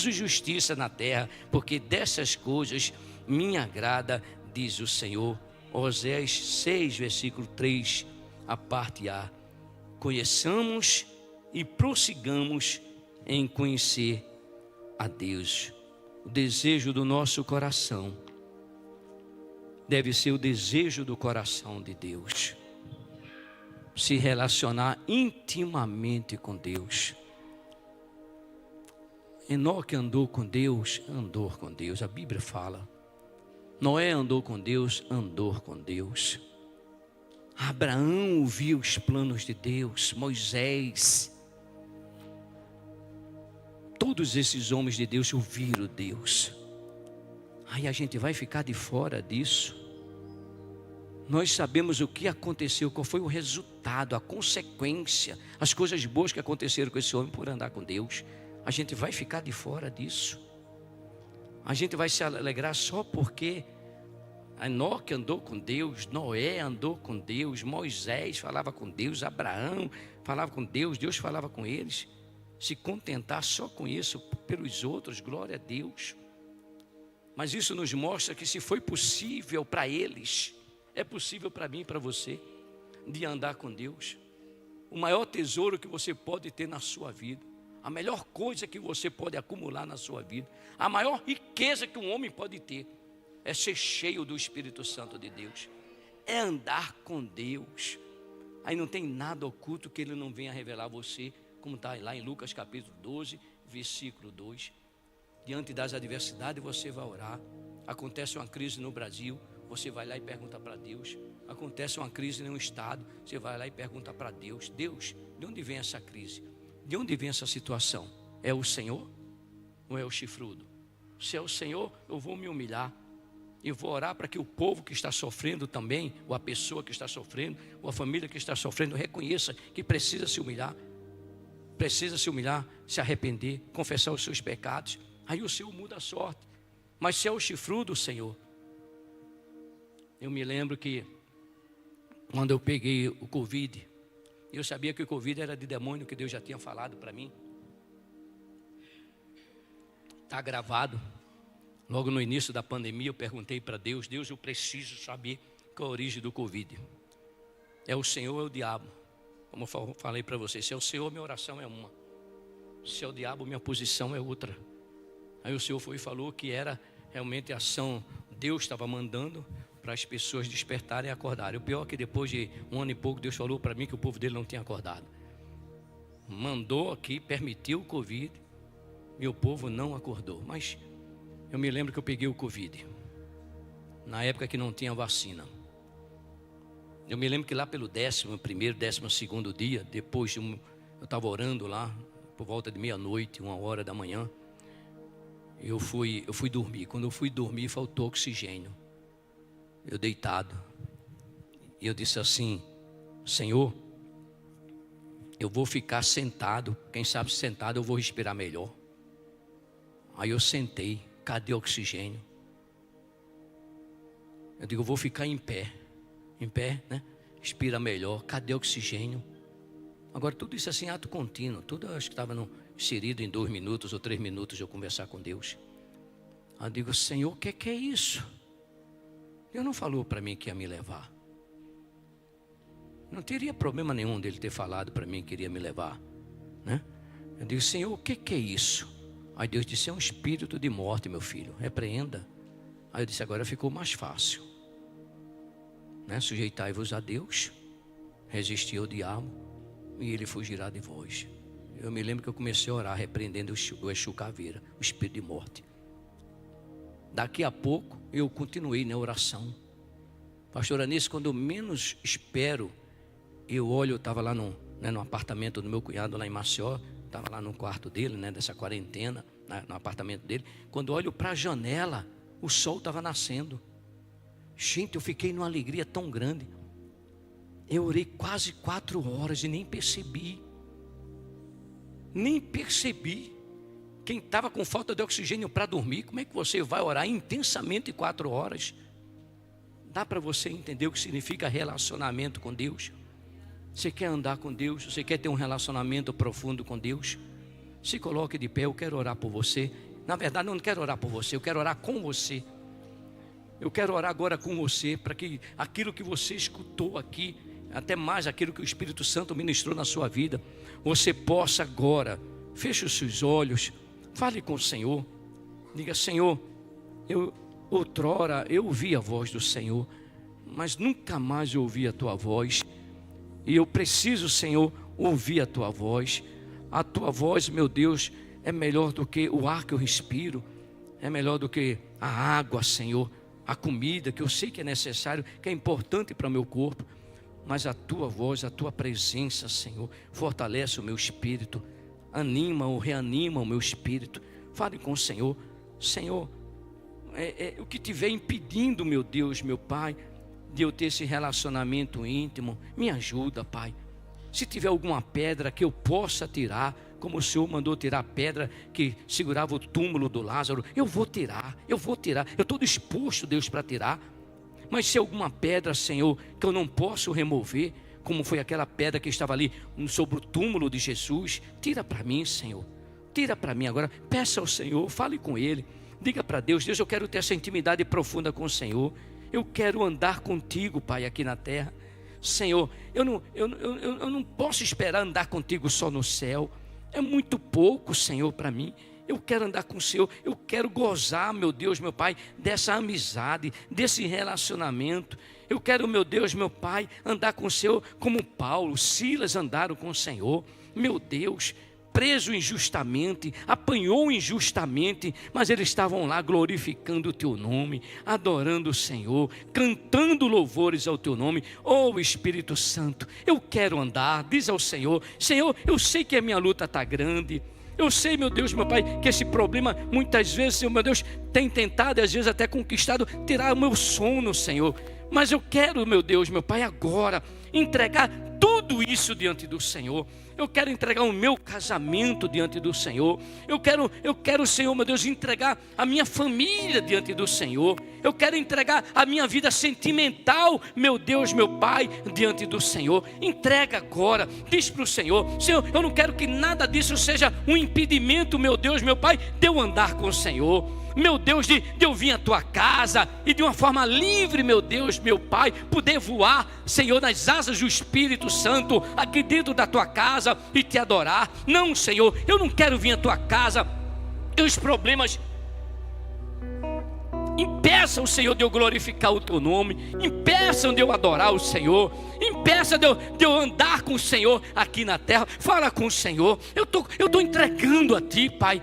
e justiça na terra, porque dessas coisas me agrada, diz o Senhor. Oséias 6, versículo 3, a parte A. Conheçamos e prossigamos em conhecer a Deus. O desejo do nosso coração deve ser o desejo do coração de Deus. Se relacionar intimamente com Deus. Enoque andou com Deus, andou com Deus. A Bíblia fala. Noé andou com Deus, andou com Deus. Abraão ouviu os planos de Deus. Moisés. Todos esses homens de Deus ouviram Deus. Aí a gente vai ficar de fora disso. Nós sabemos o que aconteceu, qual foi o resultado, a consequência, as coisas boas que aconteceram com esse homem por andar com Deus. A gente vai ficar de fora disso. A gente vai se alegrar só porque Enoque andou com Deus, Noé andou com Deus, Moisés falava com Deus, Abraão falava com Deus, Deus falava com eles. Se contentar só com isso pelos outros, glória a Deus. Mas isso nos mostra que se foi possível para eles, é possível para mim e para você, de andar com Deus. O maior tesouro que você pode ter na sua vida, a melhor coisa que você pode acumular na sua vida, a maior riqueza que um homem pode ter, é ser cheio do Espírito Santo de Deus, é andar com Deus. Aí não tem nada oculto que Ele não venha revelar a você, como está lá em Lucas capítulo 12, versículo 2. Diante das adversidades você vai orar. Acontece uma crise no Brasil, você vai lá e pergunta para Deus. Acontece uma crise em um estado, você vai lá e pergunta para Deus: Deus, de onde vem essa crise? De onde vem essa situação? É o Senhor ou é o chifrudo? Se é o Senhor, eu vou me humilhar. Eu vou orar para que o povo que está sofrendo também, ou a pessoa que está sofrendo, ou a família que está sofrendo, reconheça que precisa se humilhar. Precisa se humilhar, se arrepender, confessar os seus pecados. Aí o Senhor muda a sorte. Mas se é o chifrudo, Senhor, eu me lembro que quando eu peguei o Covid, eu sabia que o Covid era de demônio, que Deus já tinha falado para mim. Está gravado. Logo no início da pandemia eu perguntei para Deus: Deus, eu preciso saber qual a origem do Covid. É o Senhor ou é o diabo? Como eu falei para vocês, se é o Senhor, minha oração é uma. Se é o diabo, minha posição é outra. Aí o Senhor foi e falou que era realmente a ação, Deus estava mandando para as pessoas despertarem e acordarem. O pior é que depois de 1 ano e pouco, Deus falou para mim que o povo dele não tinha acordado. Mandou aqui, permitiu o Covid, e o povo não acordou. Mas eu me lembro que eu peguei o Covid, na época que não tinha vacina. Eu me lembro que lá pelo 11º, 12º dia, depois de eu estava orando lá, por volta de meia-noite, 1h da manhã, eu fui dormir. Quando eu fui dormir, faltou oxigênio. Eu deitado, e eu disse assim: Senhor, eu vou ficar sentado, quem sabe sentado eu vou respirar melhor. Aí eu sentei, cadê o oxigênio? Eu digo, eu vou ficar em pé, né? Respira melhor, cadê o oxigênio? Agora tudo isso assim, ato contínuo, tudo eu acho que estava inserido em 2 minutos ou 3 minutos de eu conversar com Deus. Aí eu digo, Senhor, o que é isso? Deus não falou para mim que ia me levar. Não teria problema nenhum dele ter falado para mim que iria me levar, né? Eu digo, Senhor, o que é isso? Aí Deus disse, é um espírito de morte, meu filho, repreenda. Aí eu disse, agora ficou mais fácil, né? Sujeitai-vos a Deus, resistir ao diabo, e ele fugirá de vós. Eu me lembro que eu comecei a orar, repreendendo o Exu Caveira, o espírito de morte. Daqui a pouco eu continuei na oração. Pastor Anísio, quando eu menos espero, eu olho, eu estava lá no apartamento do meu cunhado lá em Maceió, estava lá no quarto dele, né, dessa quarentena, no apartamento dele. Quando eu olho para a janela, o sol estava nascendo. Gente, eu fiquei numa alegria tão grande. Eu orei quase 4 horas e nem percebi. Quem estava com falta de oxigênio para dormir, como é que você vai orar intensamente 4 horas? Dá para você entender o que significa relacionamento com Deus? Você quer andar com Deus? Você quer ter um relacionamento profundo com Deus? Se coloque de pé, eu quero orar por você. Na verdade, eu não quero orar por você, eu quero orar com você. Eu quero orar agora com você, para que aquilo que você escutou aqui, até mais aquilo que o Espírito Santo ministrou na sua vida, você possa agora, feche os seus olhos, fale com o Senhor. Diga, Senhor, outrora eu ouvi a voz do Senhor, mas nunca mais eu ouvi a tua voz. E eu preciso, Senhor, ouvir a tua voz. A tua voz, meu Deus, é melhor do que o ar que eu respiro, é melhor do que a água, Senhor, a comida que eu sei que é necessário, que é importante para o meu corpo. Mas a tua voz, a tua presença, Senhor, fortalece o meu espírito, anima ou reanima o meu espírito. Fale com o Senhor. Senhor, o que estiver impedindo, meu Deus, meu Pai, de eu ter esse relacionamento íntimo, me ajuda, Pai. Se tiver alguma pedra que eu possa tirar, como o Senhor mandou tirar a pedra que segurava o túmulo do Lázaro, eu vou tirar. Eu estou disposto, Deus, para tirar. Mas se alguma pedra, Senhor, que eu não posso remover, como foi aquela pedra que estava ali sobre o túmulo de Jesus, tira para mim, Senhor. Tira para mim agora. Peça ao Senhor, fale com Ele. Diga para Deus, Deus, eu quero ter essa intimidade profunda com o Senhor. Eu quero andar contigo, Pai, aqui na terra. Senhor, eu não posso esperar andar contigo só no céu. É muito pouco, Senhor, para mim. Eu quero andar com o Senhor. Eu quero gozar, meu Deus, meu Pai, dessa amizade, desse relacionamento. Eu quero, meu Deus, meu Pai, andar com o Senhor como Paulo, Silas andaram com o Senhor. Meu Deus, preso injustamente, apanhou injustamente, mas eles estavam lá glorificando o teu nome, adorando o Senhor, cantando louvores ao teu nome. Oh Espírito Santo, eu quero andar. Diz ao Senhor: Senhor, eu sei que a minha luta está grande. Eu sei, meu Deus, meu Pai, que esse problema muitas vezes, Senhor, meu Deus, tem tentado e às vezes até conquistado tirar o meu sono, Senhor. Mas eu quero, meu Deus, meu Pai, agora entregar tudo isso diante do Senhor. Eu quero entregar o meu casamento diante do Senhor. Eu quero, Senhor, meu Deus, entregar a minha família diante do Senhor. Eu quero entregar a minha vida sentimental, meu Deus, meu Pai, diante do Senhor. Entrega agora, diz para o Senhor: Senhor, eu não quero que nada disso seja um impedimento, meu Deus, meu Pai, de eu andar com o Senhor. Meu Deus, de eu vir à tua casa e de uma forma livre, meu Deus, meu Pai, poder voar, Senhor, nas asas do Espírito Santo, aqui dentro da tua casa e te adorar. Não, Senhor, eu não quero vir à tua casa e os problemas impeçam, Senhor, de eu glorificar o teu nome, impeçam de eu adorar o Senhor, impeçam de eu andar com o Senhor aqui na terra. Fala com o Senhor. Eu estou entregando a ti, Pai.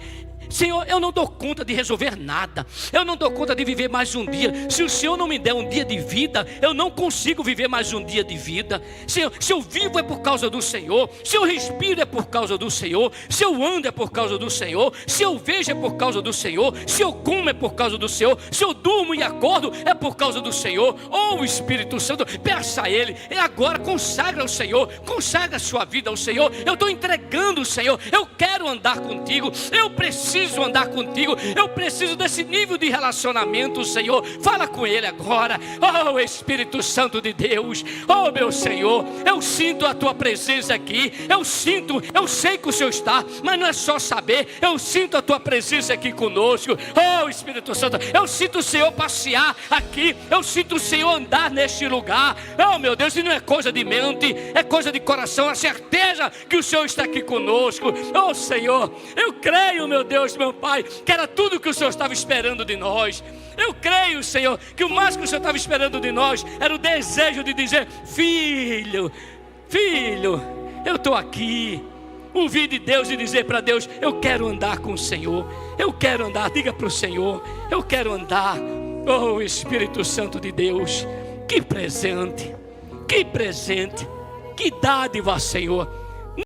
Senhor, eu não dou conta de resolver nada, eu não dou conta de viver mais um dia. Se o Senhor não me der um dia de vida, eu não consigo viver mais um dia de vida. Senhor, se eu vivo é por causa do Senhor, se eu respiro é por causa do Senhor, se eu ando é por causa do Senhor, se eu vejo é por causa do Senhor, se eu como é por causa do Senhor, se eu durmo e acordo é por causa do Senhor. Oh Espírito Santo, peça a Ele, e agora consagra ao Senhor, consagra a sua vida ao Senhor. Eu estou entregando o Senhor, eu quero andar contigo, eu preciso andar contigo, eu preciso desse nível de relacionamento, Senhor. Fala com Ele agora. Oh Espírito Santo de Deus, oh meu Senhor, eu sinto a tua presença aqui, eu sei que o Senhor está, mas não é só saber, eu sinto a tua presença aqui conosco. Oh Espírito Santo, eu sinto o Senhor passear aqui, eu sinto o Senhor andar neste lugar. Oh meu Deus, e não é coisa de mente, é coisa de coração, a certeza que o Senhor está aqui conosco. Oh Senhor, eu creio, meu Deus, meu Pai, que era tudo que o Senhor estava esperando de nós. Eu creio, Senhor, que o mais que o Senhor estava esperando de nós era o desejo de dizer: filho, eu estou aqui. Ouvir de Deus e dizer para Deus: eu quero andar com o Senhor, eu quero andar. Diga para o Senhor: eu quero andar. Oh Espírito Santo de Deus, que presente, que dádiva, Senhor.